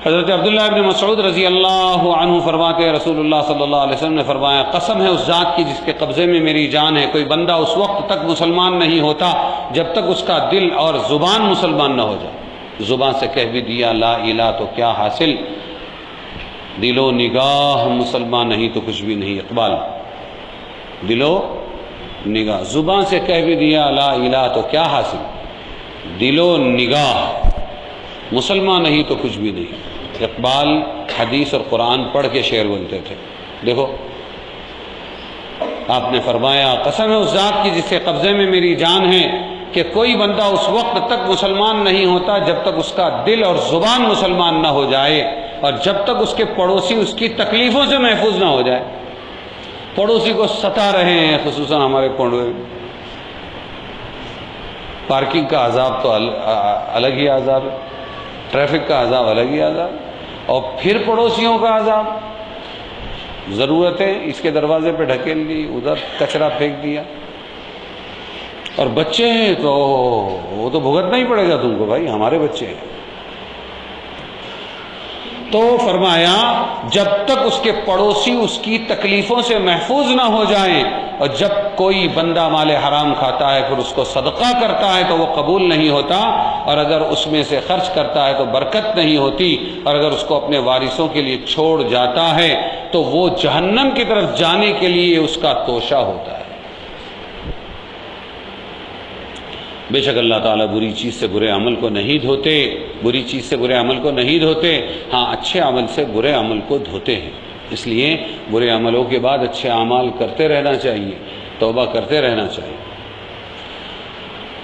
Speaker 1: حضرت عبداللہ ابن مسعود رضی اللہ عنہ فرماتے ہیں، رسول اللہ صلی اللہ علیہ وسلم نے فرمایا، قسم ہے اس ذات کی جس کے قبضے میں میری جان ہے، کوئی بندہ اس وقت تک مسلمان نہیں ہوتا جب تک اس کا دل اور زبان مسلمان نہ ہو جائے۔ زبان سے کہہ بھی دیا لا الہ تو کیا حاصل، دل و نگاہ مسلمان نہیں تو کچھ بھی نہیں۔ اقبال، دل و نگاہ، زبان سے کہہ بھی دیا لا الہ تو کیا حاصل، دل و نگاہ مسلمان نہیں تو کچھ بھی نہیں۔ اقبال حدیث اور قرآن پڑھ کے شعر بولتے تھے۔ دیکھو آپ نے فرمایا، قسم ہے اس ذات کی جس کے قبضے میں میری جان ہے کہ کوئی بندہ اس وقت تک مسلمان نہیں ہوتا جب تک اس کا دل اور زبان مسلمان نہ ہو جائے، اور جب تک اس کے پڑوسی اس کی تکلیفوں سے محفوظ نہ ہو جائے۔ پڑوسی کو ستا رہے ہیں، خصوصاً ہمارے پنڈوے میں، پارکنگ کا عذاب تو الگ ہی عذاب ہے، ٹریفک کا عذاب الگ ہی عذاب، اور پھر پڑوسیوں کا عذاب۔ ضرورت ہے اس کے دروازے پہ ڈھکیل دی، ادھر کچرا پھینک دیا، اور بچے ہیں تو وہ تو بھگتنا ہی پڑے گا تم کو بھائی، ہمارے بچے ہیں۔ تو فرمایا جب تک اس کے پڑوسی اس کی تکلیفوں سے محفوظ نہ ہو جائیں، اور جب کوئی بندہ مال حرام کھاتا ہے پھر اس کو صدقہ کرتا ہے تو وہ قبول نہیں ہوتا، اور اگر اس میں سے خرچ کرتا ہے تو برکت نہیں ہوتی، اور اگر اس کو اپنے وارثوں کے لیے چھوڑ جاتا ہے تو وہ جہنم کی طرف جانے کے لیے اس کا توشہ ہوتا ہے۔ بے شک اللہ تعالیٰ بری چیز سے برے عمل کو نہیں دھوتے، بری چیز سے برے عمل کو نہیں دھوتے، ہاں اچھے عمل سے برے عمل کو دھوتے ہیں۔ اس لیے برے عملوں کے بعد اچھے اعمال کرتے رہنا چاہیے، توبہ کرتے رہنا چاہیے۔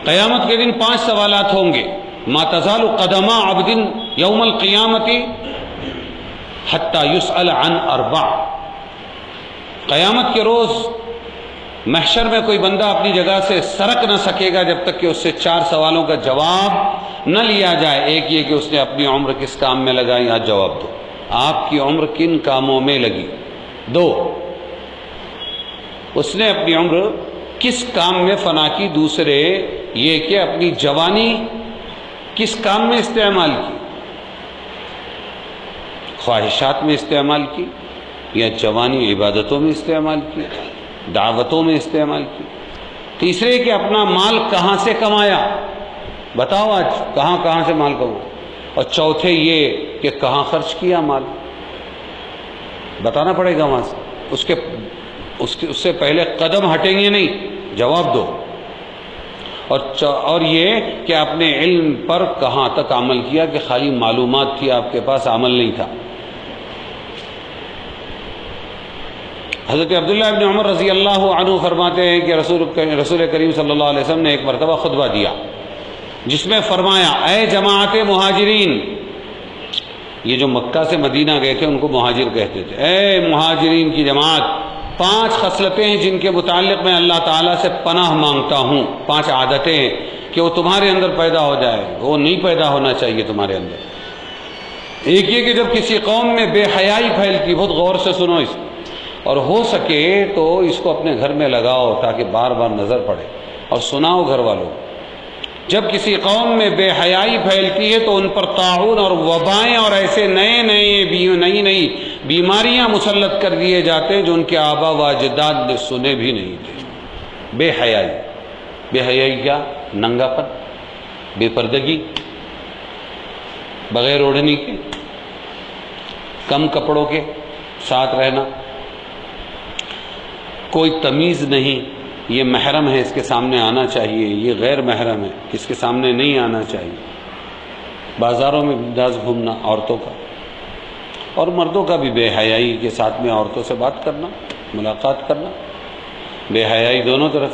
Speaker 1: قیامت کے دن 5 سوالات ہوں گے۔ ما تزال قدم عبد یوم القیامت حتی یسأل عن 4۔ قیامت کے روز محشر میں کوئی بندہ اپنی جگہ سے سرک نہ سکے گا جب تک کہ اس سے 4 سوالوں کا جواب نہ لیا جائے۔ ایک یہ کہ اس نے اپنی عمر کس کام میں لگائی، آج جواب دو۔ آپ کی عمر کن کاموں میں لگی؟ 2، اس نے اپنی عمر کس کام میں فنا کی؟ دوسرے یہ کہ اپنی جوانی کس کام میں استعمال کی؟ خواہشات میں استعمال کی یا جوانی عبادتوں میں استعمال کی، دعوتوں میں استعمال کی؟ تیسرے کہ اپنا مال کہاں سے کمایا، بتاؤ آج کہاں کہاں سے مال کمایا؟ اور چوتھے یہ کہ کہاں خرچ کیا مال، بتانا پڑے گا وہاں سے۔ اس سے پہلے قدم ہٹیں گے نہیں، جواب دو۔ اور یہ کہ اپنے علم پر کہاں تک عمل کیا کہ خالی معلومات تھی آپ کے پاس، عمل نہیں تھا۔ حضرت عبداللہ ابن عمر رضی اللہ عنہ فرماتے ہیں کہ رسول کریم صلی اللہ علیہ وسلم نے ایک مرتبہ خطبہ دیا جس میں فرمایا، اے جماعت مہاجرین، یہ جو مکہ سے مدینہ گئے تھے ان کو مہاجر کہتے تھے، اے مہاجرین کی جماعت، 5 خصلتیں ہیں جن کے متعلق میں اللہ تعالیٰ سے پناہ مانگتا ہوں، 5 عادتیں ہیں کہ وہ تمہارے اندر پیدا ہو جائے، وہ نہیں پیدا ہونا چاہیے تمہارے اندر۔ ایک یہ کہ جب کسی قوم میں بے حیائی پھیلتی، بہت غور سے سنو اس، اور ہو سکے تو اس کو اپنے گھر میں لگاؤ تاکہ بار بار نظر پڑے اور سناؤ گھر والوں۔ جب کسی قوم میں بے حیائی پھیلتی ہے تو ان پر طاعون اور وبائیں اور ایسے نئی بیماریاں مسلط کر دیے جاتے ہیں جو ان کے آبا و اجداد نے سنے بھی نہیں تھے۔ بے حیائی کیا؟ ننگا پن، بے پردگی، بغیر اوڑھنی کے، کم کپڑوں کے ساتھ رہنا، کوئی تمیز نہیں، یہ محرم ہے اس کے سامنے آنا چاہیے، یہ غیر محرم ہے اس کے سامنے نہیں آنا چاہیے۔ بازاروں میں بنداز گھومنا عورتوں کا، اور مردوں کا بھی بے حیائی کے ساتھ میں عورتوں سے بات کرنا، ملاقات کرنا، بے حیائی دونوں طرف۔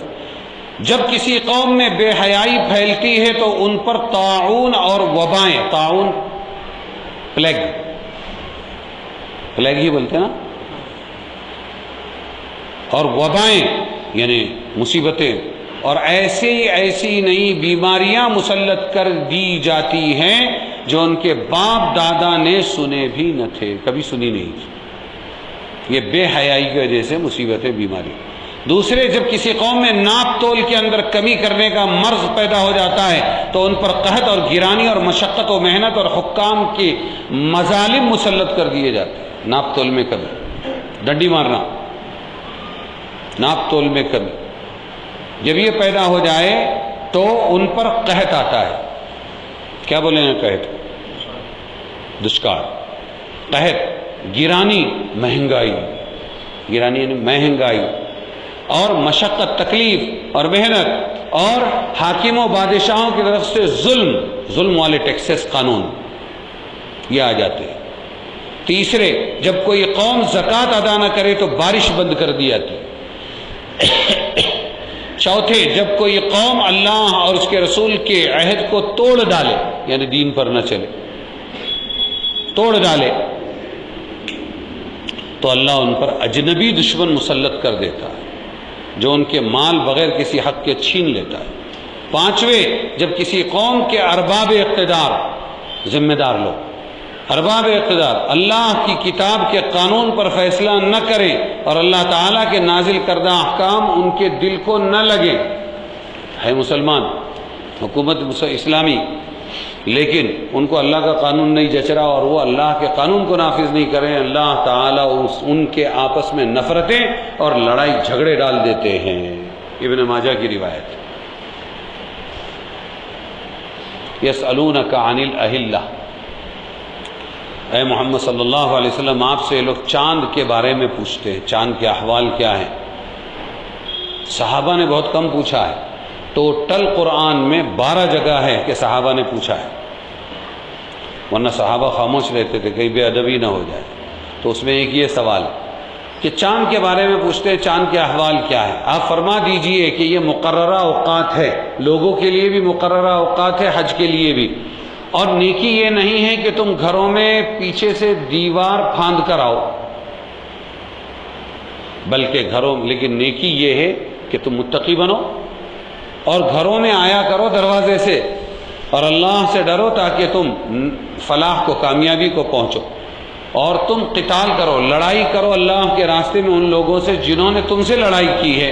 Speaker 1: جب کسی قوم میں بے حیائی پھیلتی ہے تو ان پر طاعون اور وبائیں، طاعون پلیگ ہی بولتے ہیں نا، اور وبائیں یعنی مصیبتیں اور ایسی نئی بیماریاں مسلط کر دی جاتی ہیں جو ان کے باپ دادا نے سنے بھی نہ تھے، کبھی سنی نہیں تھی۔ یہ بے حیائی کی وجہ سے مصیبتیں، بیماری۔ دوسرے، جب کسی قوم میں ناپ تول کے اندر کمی کرنے کا مرض پیدا ہو جاتا ہے تو ان پر قحط اور گرانی اور مشقت و محنت اور حکام کی مظالم مسلط کر دیے جاتے ہیں۔ ناپ تول میں کمی، ڈنڈی مارنا، ناپ تول میں کمی، جب یہ پیدا ہو جائے تو ان پر قحط آتا ہے۔ کیا بولیں گے؟ قحط، دشکار، قحط، گرانی، مہنگائی، گرانی یعنی مہنگائی، اور مشقت، تکلیف اور محنت، اور حاکم و بادشاہوں کی طرف سے ظلم والے ٹیکسز، قانون یہ آ جاتے ہیں۔ تیسرے، جب کوئی قوم زکوٰۃ ادا نہ کرے تو بارش بند کر دی جاتی ہے۔ چوتھے، جب کوئی قوم اللہ اور اس کے رسول کے عہد کو توڑ ڈالے، یعنی دین پر نہ چلے، توڑ ڈالے، تو اللہ ان پر اجنبی دشمن مسلط کر دیتا ہے جو ان کے مال بغیر کسی حق کے چھین لیتا ہے۔ پانچویں، جب کسی قوم کے ارباب اقتدار، ذمہ دار لوگ، ارباب اقتدار اللہ کی کتاب کے قانون پر فیصلہ نہ کریں اور اللہ تعالیٰ کے نازل کردہ احکام ان کے دل کو نہ لگے، ہے مسلمان، حکومت اسلامی، لیکن ان کو اللہ کا قانون نہیں جچ رہا اور وہ اللہ کے قانون کو نافذ نہیں کریں، اللہ تعالیٰ ان کے آپس میں نفرتیں اور لڑائی جھگڑے ڈال دیتے ہیں۔ ابن ماجہ کی روایت۔ یسألونک عن الأہلہ، اے محمد صلی اللہ علیہ وسلم، آپ سے لوگ چاند کے بارے میں پوچھتے ہیں، چاند کے احوال کیا ہیں؟ صحابہ نے بہت کم پوچھا ہے، ٹوٹل قرآن میں 12 جگہ ہے کہ صحابہ نے پوچھا ہے، ورنہ صحابہ خاموش رہتے تھے کہیں بے ادبی نہ ہو جائے. تو اس میں ایک یہ سوال ہے کہ چاند کے بارے میں پوچھتے ہیں، چاند کے احوال کیا ہے؟ آپ فرما دیجئے کہ یہ مقررہ اوقات ہے، لوگوں کے لیے بھی مقررہ اوقات ہے، حج کے لیے بھی. اور نیکی یہ نہیں ہے کہ تم گھروں میں پیچھے سے دیوار پھاند کر آؤ، بلکہ لیکن نیکی یہ ہے کہ تم متقی بنو اور گھروں میں آیا کرو دروازے سے، اور اللہ سے ڈرو تاکہ تم فلاح کو، کامیابی کو پہنچو. اور تم قتال کرو، لڑائی کرو اللہ کے راستے میں ان لوگوں سے جنہوں نے تم سے لڑائی کی ہے،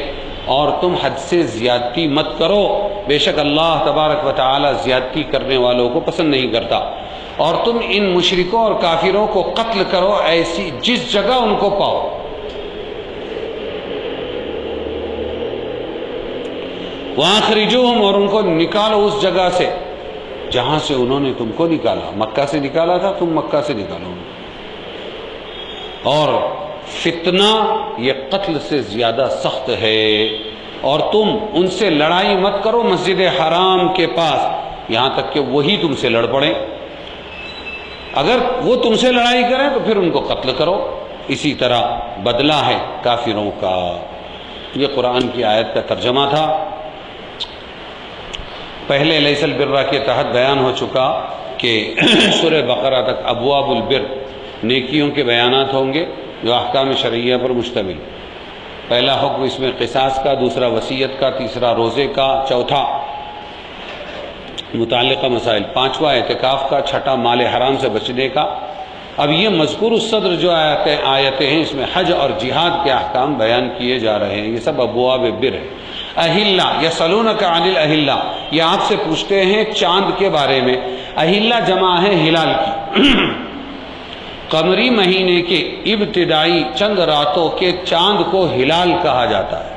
Speaker 1: اور تم حد سے زیادتی مت کرو، بے شک اللہ تبارک و تعالی زیادتی کرنے والوں کو پسند نہیں کرتا. اور تم ان مشرکوں اور کافروں کو قتل کرو ایسی جس جگہ ان کو پاؤ. وَأَخْرِجُوهُمْ، اور ان کو نکالو اس جگہ سے جہاں سے انہوں نے تم کو نکالا. مکہ سے نکالا تھا، تم مکہ سے نکالو. اور فتنہ یہ قتل سے زیادہ سخت ہے، اور تم ان سے لڑائی مت کرو مسجد حرام کے پاس یہاں تک کہ وہی تم سے لڑ پڑیں. اگر وہ تم سے لڑائی کریں تو پھر ان کو قتل کرو. اسی طرح بدلہ ہے کافروں کا. یہ قرآن کی آیت کا ترجمہ تھا. پہلے لیس البر کے تحت بیان ہو چکا کہ سورہ بقرہ تک ابواب البر، نیکیوں کے بیانات ہوں گے جو احکام شرعیہ پر مشتمل. پہلا حکم اس میں قصاص کا، دوسرا وصیت کا، تیسرا روزے کا، چوتھا متعلقہ مسائل، پانچواں اعتکاف کا، چھٹا مال حرام سے بچنے کا. اب یہ مذکور الصدر جو آیتیں ہیں اس میں حج اور جہاد کے احکام بیان کیے جا رہے ہیں. یہ سب ابواب بر ہے. اہلہ یسألونک عن الاہلہ، یہ آپ سے پوچھتے ہیں چاند کے بارے میں. اہلہ جمع ہے ہلال کی. قمری مہینے کے ابتدائی چند راتوں کے چاند کو ہلال کہا جاتا ہے.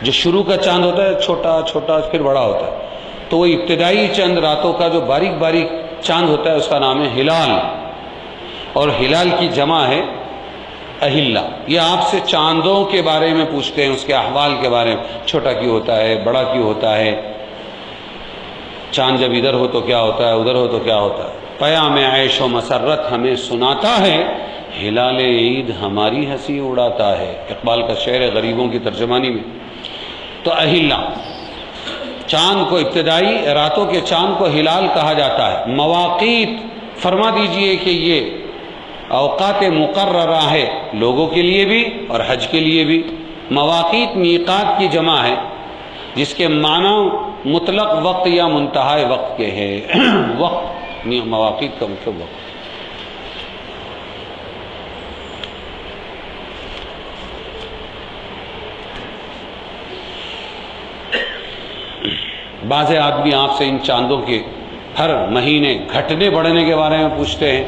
Speaker 1: جو شروع کا چاند ہوتا ہے چھوٹا چھوٹا پھر بڑا ہوتا ہے، تو وہ ابتدائی چند راتوں کا جو باریک باریک چاند ہوتا ہے اس کا نام ہے ہلال، اور ہلال کی جمع ہے اہلہ. یہ آپ سے چاندوں کے بارے میں پوچھتے ہیں، اس کے احوال کے بارے میں، چھوٹا کیوں ہوتا ہے، بڑا کیوں ہوتا ہے، چاند جب ادھر ہو تو کیا ہوتا ہے، ادھر ہو تو کیا ہوتا ہے. پیام عیش و مسرت ہمیں سناتا ہے، ہلال عید ہماری ہنسی اڑاتا ہے. اقبال کا شعر ہے غریبوں کی ترجمانی میں. تو اہلہ چاند کو، ابتدائی راتوں کے چاند کو ہلال کہا جاتا ہے. مواقیت فرما دیجئے کہ یہ اوقات مقررہ ہے لوگوں کے لیے بھی اور حج کے لیے بھی. مواقیت میقات کی جمع ہے جس کے معنی مطلق وقت یا منتہی وقت کے ہے. وقت مواقیت کا مطلب وقت. بعض آدمی آپ سے ان چاندوں کے ہر مہینے گھٹنے بڑھنے کے بارے میں پوچھتے ہیں،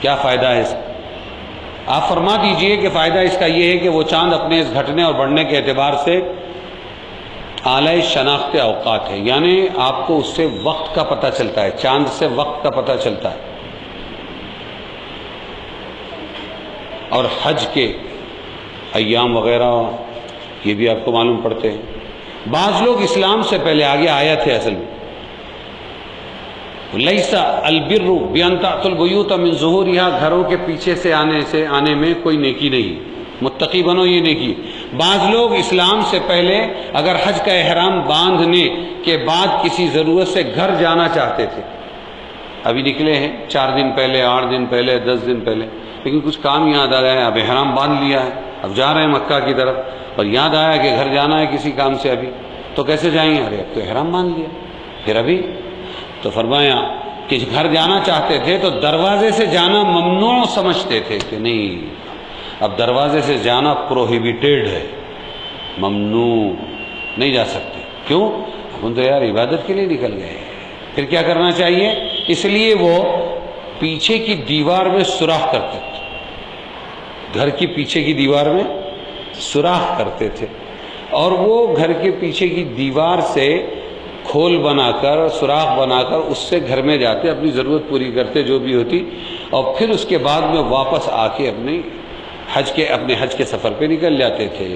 Speaker 1: کیا فائدہ ہے اس کا؟ آپ فرما دیجئے کہ فائدہ اس کا یہ ہے کہ وہ چاند اپنے اس گھٹنے اور بڑھنے کے اعتبار سے اعلی شناخت اوقات ہے، یعنی آپ کو اس سے وقت کا پتہ چلتا ہے، چاند سے وقت کا پتہ چلتا ہے. اور حج کے ایام وغیرہ یہ بھی آپ کو معلوم پڑتے ہیں. بعض لوگ اسلام سے پہلے آگے آیا تھے اصل میں. لیس البر بان تأتوا البیوت من ظہورها، گھروں کے پیچھے سے آنے میں کوئی نیکی نہیں، متقی بنو یہ نیکی. بعض لوگ اسلام سے پہلے اگر حج کا احرام باندھنے کے بعد کسی ضرورت سے گھر جانا چاہتے تھے، ابھی نکلے ہیں 4 دن پہلے، 8 دن پہلے، 10 دن پہلے، لیکن کچھ کام یاد آ گیا ہے، اب احرام باندھ لیا ہے، اب جا رہے ہیں مکہ کی طرف، اور یاد آیا کہ گھر جانا ہے کسی کام سے ابھی، تو کیسے جائیں گے؟ ارے اب تو احرام باندھ لیا، پھر ابھی تو فرمایا کہ گھر جانا چاہتے تھے تو دروازے سے جانا ممنوع سمجھتے تھے کہ نہیں، اب دروازے سے جانا پروہیبیٹیڈ ہے، ممنوع، نہیں جا سکتے. کیوں؟ ہم تو یار عبادت کے لیے نکل گئے. پھر کیا کرنا چاہیے؟ اس لیے وہ پیچھے کی دیوار میں سوراخ کرتے تھے، گھر کی پیچھے کی دیوار میں سوراخ کرتے تھے، اور وہ گھر کے پیچھے کی دیوار سے کھول بنا کر، سوراخ بنا کر اس سے گھر میں جاتے، اپنی ضرورت پوری کرتے جو بھی ہوتی، اور پھر اس کے بعد میں واپس آ کے اپنی اپنے حج کے سفر پہ نکل جاتے تھے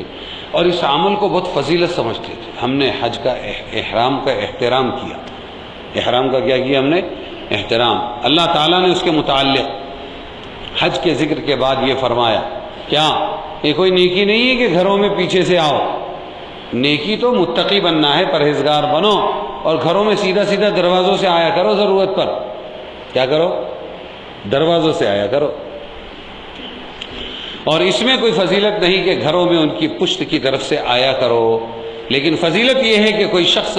Speaker 1: اور اس عمل کو بہت فضیلت سمجھتے تھے. ہم نے حج کا احرام کا احترام کیا. احرام کا کیا کیا ہم نے؟ احترام. اللہ تعالیٰ نے اس کے متعلق حج کے ذکر کے بعد یہ فرمایا کیا یہ کوئی نیکی نہیں ہے کہ گھروں میں پیچھے سے آؤ. نیکی تو متقی بننا ہے، پرہیزگار بنو اور گھروں میں سیدھا سیدھا دروازوں سے آیا کرو. ضرورت پر کیا کرو؟ دروازوں سے آیا کرو. اور اس میں کوئی فضیلت نہیں کہ گھروں میں ان کی پشت کی طرف سے آیا کرو، لیکن فضیلت یہ ہے کہ کوئی شخص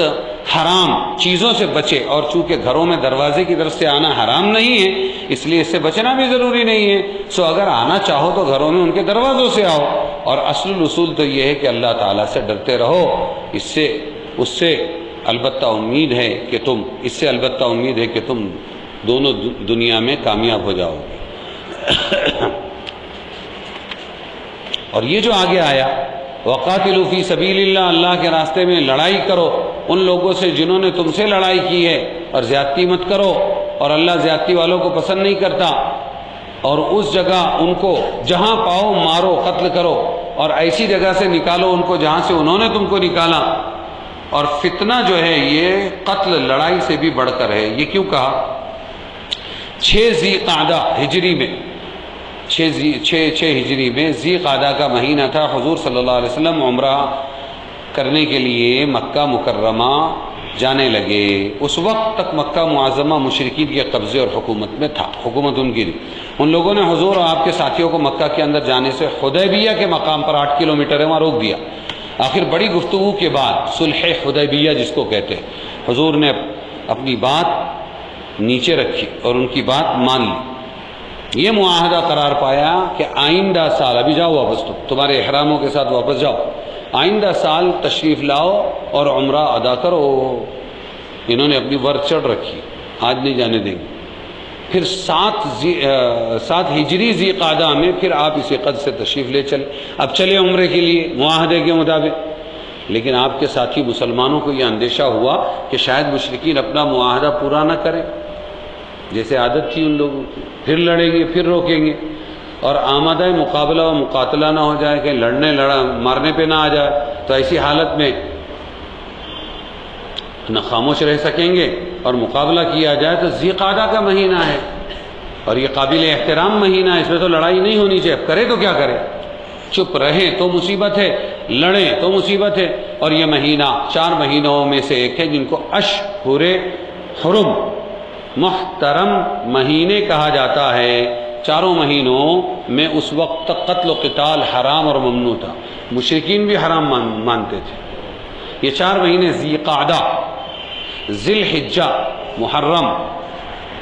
Speaker 1: حرام چیزوں سے بچے، اور چونکہ گھروں میں دروازے کی طرف سے آنا حرام نہیں ہے اس لیے اس سے بچنا بھی ضروری نہیں ہے. سو اگر آنا چاہو تو گھروں میں ان کے دروازوں سے آؤ. اور اصل اصول تو یہ ہے کہ اللہ تعالیٰ سے ڈرتے رہو. اس سے البتہ امید ہے کہ تم دونوں دنیا میں کامیاب ہو جاؤ گے. اور یہ جو آگے آیا وَقَاتِلُوا فِي سَبِيلِ اللَّهِ، اللہ کے راستے میں لڑائی کرو ان لوگوں سے جنہوں نے تم سے لڑائی کی ہے، اور زیادتی مت کرو، اور اللہ زیادتی والوں کو پسند نہیں کرتا. اور اس جگہ ان کو جہاں پاؤ مارو، قتل کرو، اور ایسی جگہ سے نکالو ان کو جہاں سے انہوں نے تم کو نکالا. اور فتنہ جو ہے یہ قتل لڑائی سے بھی بڑھ کر ہے. یہ کیوں کہا؟ 6 ذی قعدہ ہجری میں 6 ہجری میں ذی قعدہ کا مہینہ تھا. حضور صلی اللہ علیہ وسلم عمرہ کرنے کے لیے مکہ مکرمہ جانے لگے. اس وقت تک مکہ معظمہ مشرکین کے قبضے اور حکومت میں تھا. حکومت ان کی. ان لوگوں نے حضور اور آپ کے ساتھیوں کو مکہ کے اندر جانے سے حدیبیہ کے مقام پر 8 کلومیٹر ہے وہاں روک دیا. آخر بڑی گفتگو کے بعد صلح حدیبیہ جس کو کہتے ہیں، حضور نے اپنی بات نیچے رکھی اور ان کی بات مان لی. یہ معاہدہ قرار پایا کہ آئندہ سال، ابھی جاؤ واپس، تمہارے احراموں کے ساتھ واپس جاؤ، آئندہ سال تشریف لاؤ اور عمرہ ادا کرو. انہوں نے اپنی ورد چڑھ رکھی، آج نہیں جانے دیں گے. پھر 7 ہجری ذی قعدہ میں پھر آپ اسی قد سے تشریف لے چلے. اب چلے عمرے کے لیے معاہدے کے مطابق. لیکن آپ کے ساتھی مسلمانوں کو یہ اندیشہ ہوا کہ شاید مشرکین اپنا معاہدہ پورا نہ کریں، جیسے عادت تھی ان لوگوں کی. پھر لڑیں گے، پھر روکیں گے، اور آمادہ مقابلہ و مقاتلہ نہ ہو جائے کہ مارنے پہ نہ آ جائے. تو ایسی حالت میں نہ خاموش رہ سکیں گے اور مقابلہ کیا جائے. تو ذی قعدہ کا مہینہ ہے اور یہ قابل احترام مہینہ ہے، اس میں تو لڑائی نہیں ہونی چاہیے. اب کرے تو کیا کرے؟ چپ رہیں تو مصیبت ہے، لڑیں تو مصیبت ہے. اور یہ مہینہ 4 مہینوں میں سے ایک ہے جن کو اشہر حرم، محترم مہینے کہا جاتا ہے. 4 مہینوں میں اس وقت تک قتل و قتال حرام اور ممنوع تھا. مشرکین بھی حرام مانتے تھے. یہ 4 مہینے ذی قعدہ، ذی الحجہ، محرم،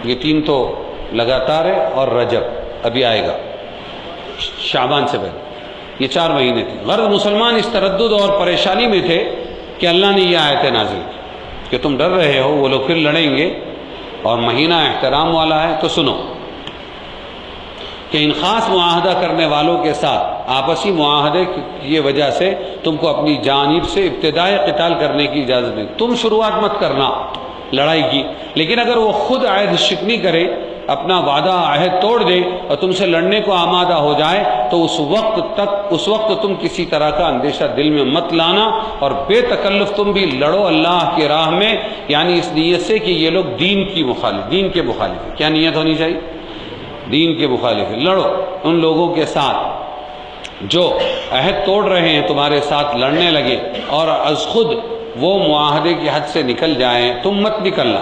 Speaker 1: یہ 3 تو لگاتار ہے، اور رجب ابھی آئے گا شعبان سے پہلے. یہ 4 مہینے تھے. غرض مسلمان اس تردد اور پریشانی میں تھے کہ اللہ نے یہ آیت نازل کی کہ تم ڈر رہے ہو وہ لوگ پھر لڑیں گے اور مہینہ احترام والا ہے. تو سنو کہ ان خاص معاہدہ کرنے والوں کے ساتھ آپسی معاہدے کی وجہ سے تم کو اپنی جانب سے ابتدائی قتال کرنے کی اجازت نہیں. تم شروعات مت کرنا لڑائی کی، لیکن اگر وہ خود عہد شکنی کرے، اپنا وعدہ عہد توڑ دے اور تم سے لڑنے کو آمادہ ہو جائے تو اس وقت تم کسی طرح کا اندیشہ دل میں مت لانا، اور بے تکلف تم بھی لڑو اللہ کی راہ میں، یعنی اس نیت سے کہ یہ لوگ دین کے مخالف ہیں. کیا نیت ہونی چاہیے؟ دین کے مخالف ہیں. لڑو ان لوگوں کے ساتھ جو عہد توڑ رہے ہیں، تمہارے ساتھ لڑنے لگے اور از خود وہ معاہدے کی حد سے نکل جائیں. تم مت نکلنا،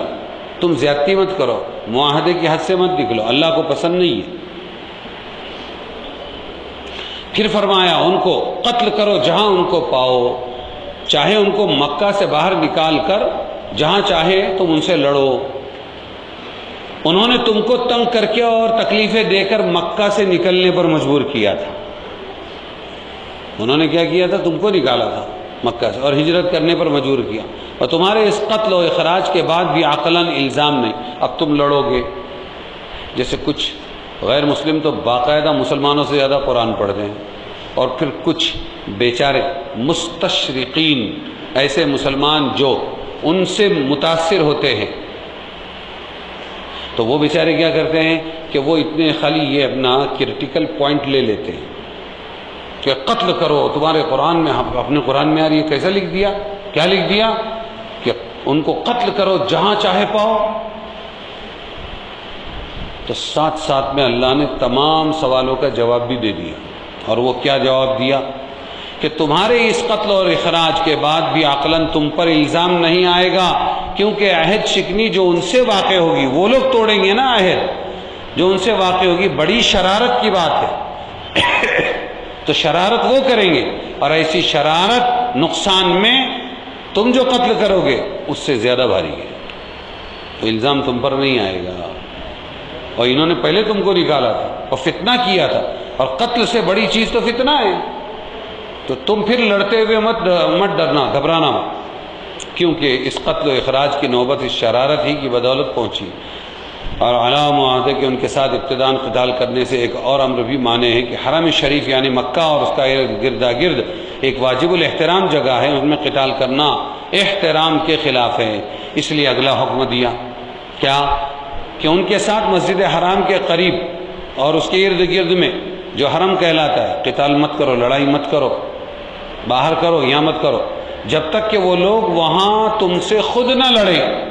Speaker 1: تم زیادتی مت کرو، معاہدے کی حد سے مت نکلو، اللہ کو پسند نہیں ہے. پھر فرمایا ان کو قتل کرو جہاں ان کو پاؤ، چاہے ان کو مکہ سے باہر نکال کر جہاں چاہے تم ان سے لڑو. انہوں نے تم کو تنگ کر کے اور تکلیفیں دے کر مکہ سے نکلنے پر مجبور کیا تھا. انہوں نے کیا کیا تھا؟ تم کو نکالا تھا مکہ سے اور ہجرت کرنے پر مجبور کیا، اور تمہارے اس قتل و اخراج کے بعد بھی عقلاً الزام نہیں اب تم لڑو گے. جیسے کچھ غیر مسلم تو باقاعدہ مسلمانوں سے زیادہ قرآن پڑھتے ہیں، اور پھر کچھ بیچارے مستشرقین، ایسے مسلمان جو ان سے متاثر ہوتے ہیں، تو وہ بیچارے کیا کرتے ہیں کہ وہ اتنے خالی یہ اپنا کرٹیکل پوائنٹ لے لیتے ہیں کہ قتل کرو. تمہارے قرآن میں, اپنے قرآن میں یار یہ کیسا لکھ دیا, کیا لکھ دیا کہ ان کو قتل کرو جہاں چاہے پاؤ. تو ساتھ ساتھ میں اللہ نے تمام سوالوں کا جواب بھی دے دیا. اور وہ کیا جواب دیا کہ تمہارے اس قتل اور اخراج کے بعد بھی عقلاً تم پر الزام نہیں آئے گا, کیونکہ عہد شکنی جو ان سے واقع ہوگی, وہ لوگ توڑیں گے نا عہد, جو ان سے واقع ہوگی بڑی شرارت کی بات ہے. تو شرارت وہ کریں گے, اور ایسی شرارت نقصان میں تم جو قتل کرو گے اس سے زیادہ بھاری ہے. تو الزام تم پر نہیں آئے گا. اور انہوں نے پہلے تم کو نکالا تھا اور فتنہ کیا تھا, اور قتل سے بڑی چیز تو فتنہ ہے. تو تم پھر لڑتے ہوئے مت ڈرنا, گھبرانا مت, کیونکہ اس قتل و اخراج کی نوبت اس شرارت ہی کی بدولت پہنچی. اور علاوہ معاہدے کے ان کے ساتھ ابتداً قتال کرنے سے ایک اور امر بھی مانے ہے کہ حرم شریف یعنی مکہ اور اس کا گردا گرد ایک واجب الاحترام جگہ ہے, اس میں قتال کرنا احترام کے خلاف ہے. اس لیے اگلا حکم دیا کیا کہ ان کے ساتھ مسجد حرام کے قریب اور اس کے ارد گرد میں جو حرم کہلاتا ہے, قتال مت کرو, لڑائی مت کرو, باہر کرو یا مت کرو, جب تک کہ وہ لوگ وہاں تم سے خود نہ لڑیں.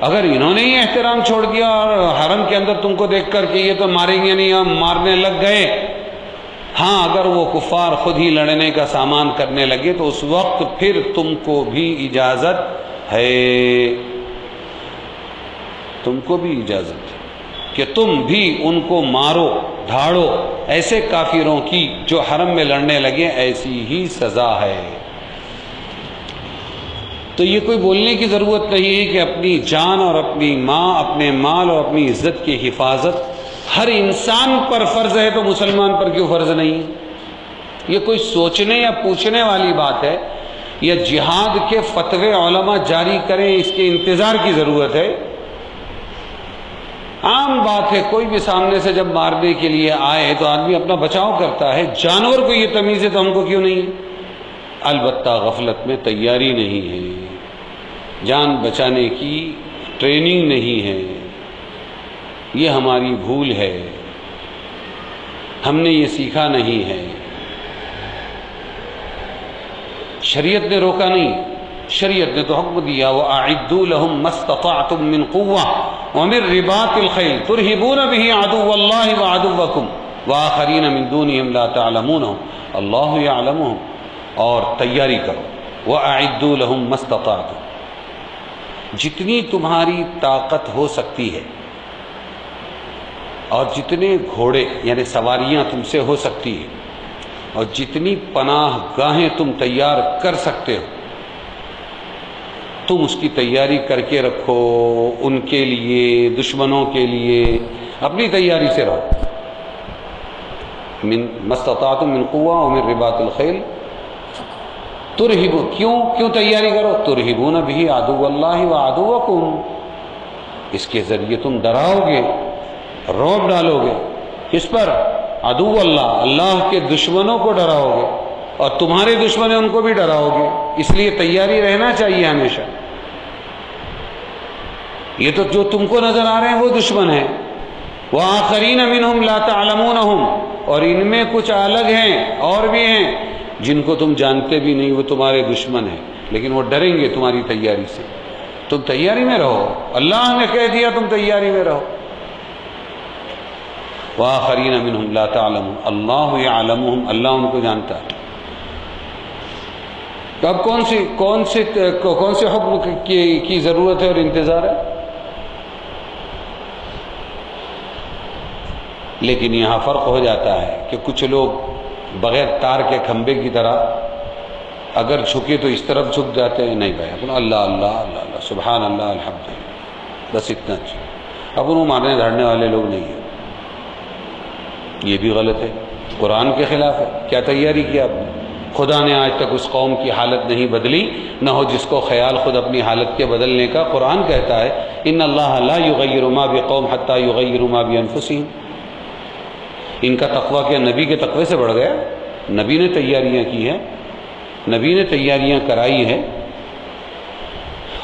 Speaker 1: اگر انہوں نے ہی احترام چھوڑ دیا اور حرم کے اندر تم کو دیکھ کر کہ یہ تو ماریں گے نہیں, ہم مارنے لگ گئے, ہاں اگر وہ کفار خود ہی لڑنے کا سامان کرنے لگے تو اس وقت پھر تم کو بھی اجازت ہے, تم کو بھی اجازت ہے کہ تم بھی ان کو مارو دھاڑو. ایسے کافروں کی جو حرم میں لڑنے لگے ایسی ہی سزا ہے. تو یہ کوئی بولنے کی ضرورت نہیں ہے کہ اپنی جان اور اپنی ماں, اپنے مال اور اپنی عزت کی حفاظت ہر انسان پر فرض ہے تو مسلمان پر کیوں فرض نہیں. یہ کوئی سوچنے یا پوچھنے والی بات ہے, یا جہاد کے فتوے علماء جاری کریں اس کے انتظار کی ضرورت ہے. عام بات ہے, کوئی بھی سامنے سے جب مارنے کے لیے آئے تو آدمی اپنا بچاؤ کرتا ہے. جانور کو یہ تمیز ہے تو ہم کو کیوں نہیں ہے؟ البتہ غفلت میں تیاری نہیں ہے, جان بچانے کی ٹریننگ نہیں ہے, یہ ہماری بھول ہے, ہم نے یہ سیکھا نہیں ہے. شریعت نے روکا نہیں, شریعت نے تو حکم دیا وَأَعِدُّوا لَهُم مَّا اسْتَطَعْتُم مِّن قُوَّةٍ وَمِن رِّبَاطِ الْخَيْلِ تُرْهِبُونَ بِهِ عَدُوَّ اللَّهِ وَعَدُوَّكُمْ وَآخَرِينَ مِن دُونِهِمْ لَا تَعْلَمُونَهُمْ اللَّهُ يَعْلَمُهُمْ. اور تیاری کرو, وَأَعِدُّوا لَهُم مَّا اسْتَطَعْتُم, جتنی تمہاری طاقت ہو سکتی ہے, اور جتنے گھوڑے یعنی سواریاں تم سے ہو سکتی ہیں, اور جتنی پناہ گاہیں تم تیار کر سکتے ہو, تم اس کی تیاری کر کے رکھو. ان کے لیے, دشمنوں کے لیے اپنی تیاری سے رہو. مَا اسْتَطَعْتُم مِّن قُوَّةٍ وَمِن رِّبَاطِ الْخَيْلِ ترہبو, کیوں تیاری کرو؟ ترہبون بِهِ عَدُوَّ اللَّهِ وَعَدُوَّكُمْ, اس کے ذریعے تم ڈراؤ گے, رعب ڈالو گے. کس پر؟ عدو اللہ, اللہ کے دشمنوں کو ڈراؤ گے, اور تمہارے دشمن ہیں ان کو بھی ڈراؤ گے. اس لیے تیاری رہنا چاہیے ہمیشہ. یہ تو جو تم کو نظر آ رہے ہیں وہ دشمن ہیں. وَآخَرِينَ مِنْهُمْ لَا تَعْلَمُونَهُمْ, اور ان میں کچھ الگ ہیں اور بھی ہیں جن کو تم جانتے بھی نہیں, وہ تمہارے دشمن ہیں, لیکن وہ ڈریں گے تمہاری تیاری سے. تم تیاری میں رہو, اللہ نے کہہ دیا تم تیاری میں رہو. وَآخَرِينَ مِنْهُمْ لَا تَعْلَمُونَ اللَّهُ يَعْلَمُهُمْ, اللہ ان کو جانتا ہے. اب کون سے حکم کی ضرورت ہے اور انتظار ہے؟ لیکن یہاں فرق ہو جاتا ہے کہ کچھ لوگ بغیر تار کے کھمبے کی طرح اگر جھکے تو اس طرف جھک جاتے ہیں. نہیں بھائی, اپنا اللہ اللہ اللہ اللہ سبحان اللہ الحمدللہ, بس اتنا اچھا. اب وہ مارنے دھاڑنے والے لوگ نہیں ہیں. یہ بھی غلط ہے, قرآن کے خلاف ہے. کیا تیاری کی آپ نے؟ خدا نے آج تک اس قوم کی حالت نہیں بدلی, نہ ہو جس کو خیال خود اپنی حالت کے بدلنے کا. قرآن کہتا ہے ان اللہ لا یغیر ما بقوم حتی یغیروا ما بانفسہم. ان کا تقویٰ کیا نبی کے تقوی سے بڑھ گیا؟ نبی نے تیاریاں کی ہیں, نبی نے تیاریاں کرائی ہیں.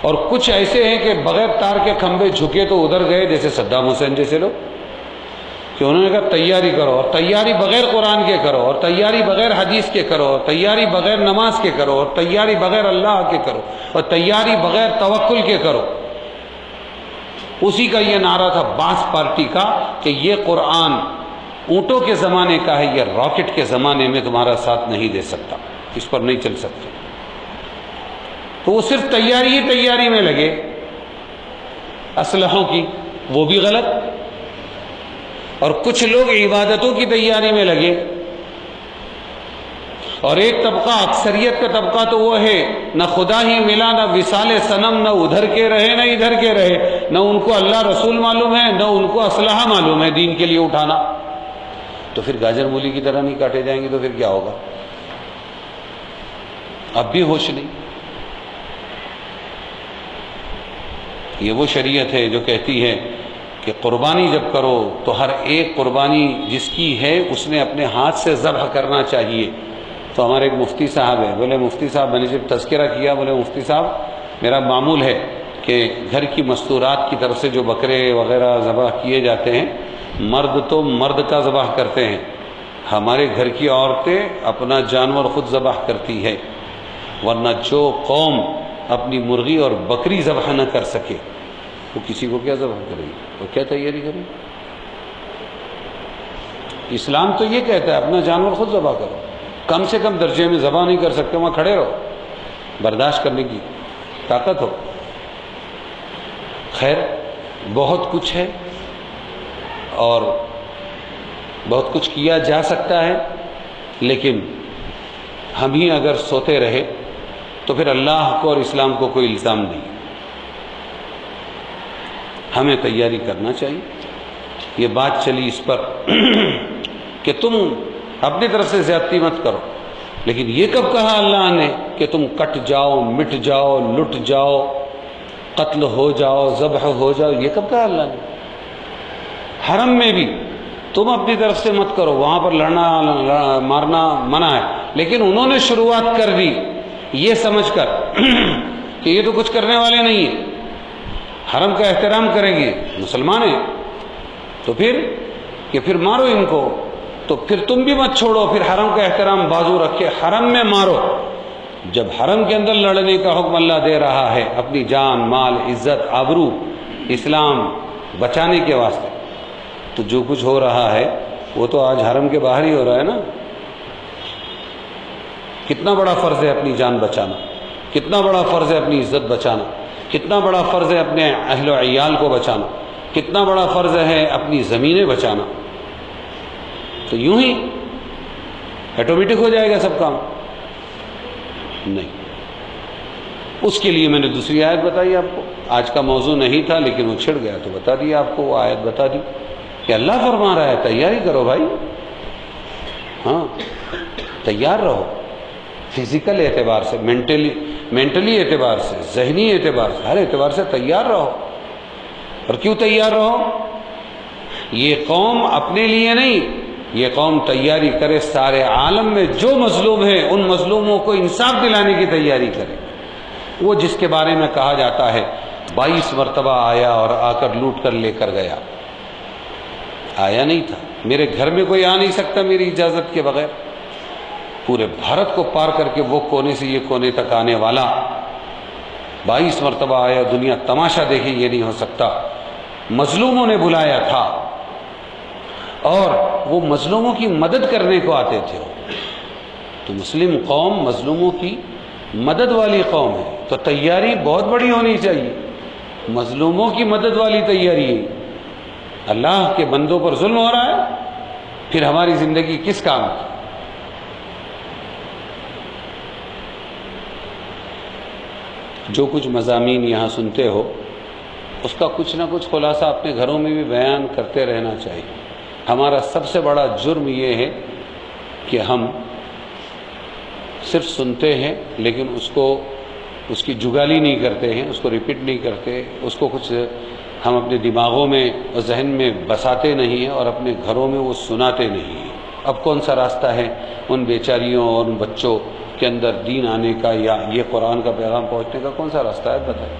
Speaker 1: اور کچھ ایسے ہیں کہ بغیر تار کے کھمبے جھکے تو ادھر گئے, جیسے صدام حسین جیسے لوگ. کہ انہوں نے کہا تیاری کرو، اور تیاری بغیر قرآن کے کرو، اور تیاری بغیر حدیث کے کرو، اور تیاری بغیر نماز کے کرو، اور تیاری بغیر اللہ کے کرو، اور تیاری بغیر توکل کے کرو۔ اسی کا یہ نعرہ تھا باس پارٹی کا کہ یہ قرآن اونٹوں کے زمانے کا ہے، یہ راکٹ کے زمانے میں تمہارا ساتھ نہیں دے سکتا، اس پر نہیں چل سکتے۔ تو وہ صرف تیاری میں لگے، اسلحوں کی وہ بھی غلط، اور کچھ لوگ عبادتوں کی تیاری میں لگے، اور ایک طبقہ، اکثریت کا طبقہ تو وہ ہے نہ خدا ہی ملا، نہ وصال صنم، نہ ادھر کے رہے نہ ادھر کے رہے، نہ ان کو اللہ رسول معلوم ہے نہ ان کو اسلحہ معلوم ہے دین کے لیے اٹھانا۔ تو پھر گاجر مولی کی طرح نہیں کاٹے جائیں گے تو پھر کیا ہوگا؟ اب بھی ہوش نہیں۔ یہ وہ شریعت ہے جو کہتی ہے کہ قربانی جب کرو تو ہر ایک قربانی جس کی ہے اس نے اپنے ہاتھ سے ذبح کرنا چاہیے۔ تو ہمارے ایک مفتی صاحب ہے، بولے مفتی صاحب میں نے جب تذکرہ کیا، بولے مفتی صاحب میرا معمول ہے کہ گھر کی مستورات کی طرف سے جو بکرے وغیرہ ذبح کیے جاتے ہیں، مرد تو مرد کا ذبح کرتے ہیں، ہمارے گھر کی عورتیں اپنا جانور خود ذبح کرتی ہے، ورنہ جو قوم اپنی مرغی اور بکری ذبح نہ کر سکے وہ کسی کو کیا ذبح کرے گی، وہ کیا تیاری کرے گی؟ اسلام تو یہ کہتا ہے اپنا جانور خود ذبح کرو، کم سے کم درجے میں ذبح نہیں کر سکتے وہاں کھڑے رہو، برداشت کرنے کی طاقت ہو۔ خیر بہت کچھ ہے اور بہت کچھ کیا جا سکتا ہے، لیکن ہم ہی اگر سوتے رہے تو پھر اللہ کو اور اسلام کو کوئی الزام نہیں، ہمیں تیاری کرنا چاہیے۔ یہ بات چلی اس پر کہ تم اپنی طرف سے زیادتی مت کرو، لیکن یہ کب کہا اللہ نے کہ تم کٹ جاؤ، مٹ جاؤ، لٹ جاؤ، قتل ہو جاؤ، ذبح ہو جاؤ؟ یہ کب کہا اللہ نے؟ حرم میں بھی تم اپنی طرف سے مت کرو، وہاں پر لڑنا مارنا منع ہے، لیکن انہوں نے شروعات کر دی یہ سمجھ کر کہ یہ تو کچھ کرنے والے نہیں ہیں، حرم کا احترام کریں گے، مسلمان ہیں، تو پھر مارو ان کو، تو پھر تم بھی مت چھوڑو، پھر حرم کا احترام بازو رکھ کے حرم میں مارو۔ جب حرم کے اندر لڑنے کا حکم اللہ دے رہا ہے اپنی جان، مال، عزت، آبرو، اسلام بچانے کے واسطے، تو جو کچھ ہو رہا ہے وہ تو آج حرم کے باہر ہی ہو رہا ہے نا۔ کتنا بڑا فرض ہے اپنی جان بچانا، کتنا بڑا فرض ہے اپنی عزت بچانا، کتنا بڑا فرض ہے اپنے اہل و عیال کو بچانا، کتنا بڑا فرض ہے اپنی زمینیں بچانا۔ تو یوں ہی آٹومیٹک ہو جائے گا سب کام؟ نہیں۔ اس کے لیے میں نے دوسری آیت بتائی آپ کو، آج کا موضوع نہیں تھا لیکن وہ چھڑ گیا تو بتا دیا آپ کو، وہ آیت بتا دی کہ اللہ فرما رہا ہے تیاری کرو بھائی، ہاں تیار رہو، فزیکل اعتبار سے، مینٹلی اعتبار سے، ذہنی اعتبار سے، ہر اعتبار سے تیار رہو۔ اور کیوں تیار رہو؟ یہ قوم اپنے لیے نہیں، یہ قوم تیاری کرے سارے عالم میں جو مظلوم ہیں ان مظلوموں کو انصاف دلانے کی تیاری کرے۔ وہ جس کے بارے میں کہا جاتا ہے 22 مرتبہ آیا اور آ کر لوٹ کر لے کر گیا، آیا نہیں تھا، میرے گھر میں کوئی آ نہیں سکتا میری اجازت کے بغیر، پورے بھارت کو پار کر کے وہ کونے سے یہ کونے تک آنے والا 22 مرتبہ آیا، دنیا تماشا دیکھے یہ نہیں ہو سکتا۔ مظلوموں نے بلایا تھا اور وہ مظلوموں کی مدد کرنے کو آتے تھے، تو مسلم قوم مظلوموں کی مدد والی قوم ہے، تو تیاری بہت بڑی ہونی چاہیے، مظلوموں کی مدد والی تیاری ہے۔ اللہ کے بندوں پر ظلم ہو رہا ہے، پھر ہماری زندگی کس کام کی؟ جو کچھ مضامین یہاں سنتے ہو اس کا کچھ نہ کچھ خلاصہ اپنے گھروں میں بھی بیان کرتے رہنا چاہیے۔ ہمارا سب سے بڑا جرم یہ ہے کہ ہم صرف سنتے ہیں لیکن اس کی جگالی نہیں کرتے ہیں، اس کو ریپیٹ نہیں کرتے، اس کو کچھ ہم اپنے دماغوں میں اور ذہن میں بساتے نہیں ہیں اور اپنے گھروں میں وہ سناتے نہیں ہیں۔ اب کون سا راستہ ہے ان بیچاریوں اور ان بچوں کے اندر دین آنے کا یا یہ قرآن کا پیغام پہنچنے کا کون سا راستہ ہے بتائیں؟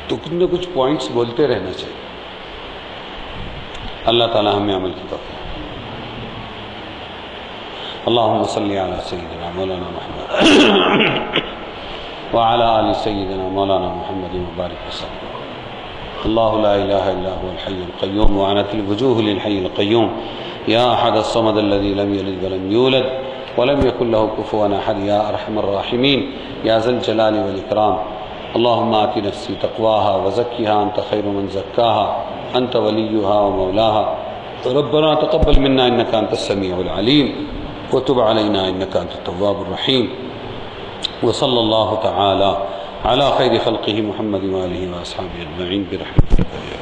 Speaker 1: تو کچھ نہ کچھ پوائنٹس بولتے رہنا چاہیے۔ اللہ تعالی ہمیں عمل کی توفیق۔ اللہم صلی علی سیدنا مولانا محمد وعلی آل سیدنا مولانا محمد مبارک وسلم۔ اللہ لا الہ الا هو الحی القیوم وعنت الوجوہ للحی القیوم یا احد الصمد الذی لم یلد ولم یولد ولم یکن له کفوا احد یا ارحم الراحمین یا ذا الجلال والاکرام۔ اللہم آت نفسی تقواها وزکیها انت خیر من زکاها انت ولیها ومولاها ربنا تقبل منا انك انت السمیع العلیم وتب علينا انك انت التواب الرحیم۔ وصلی اللہ تعالی على خیر خلقه محمد وآلہ واصحابہ اجمعین برحمتک۔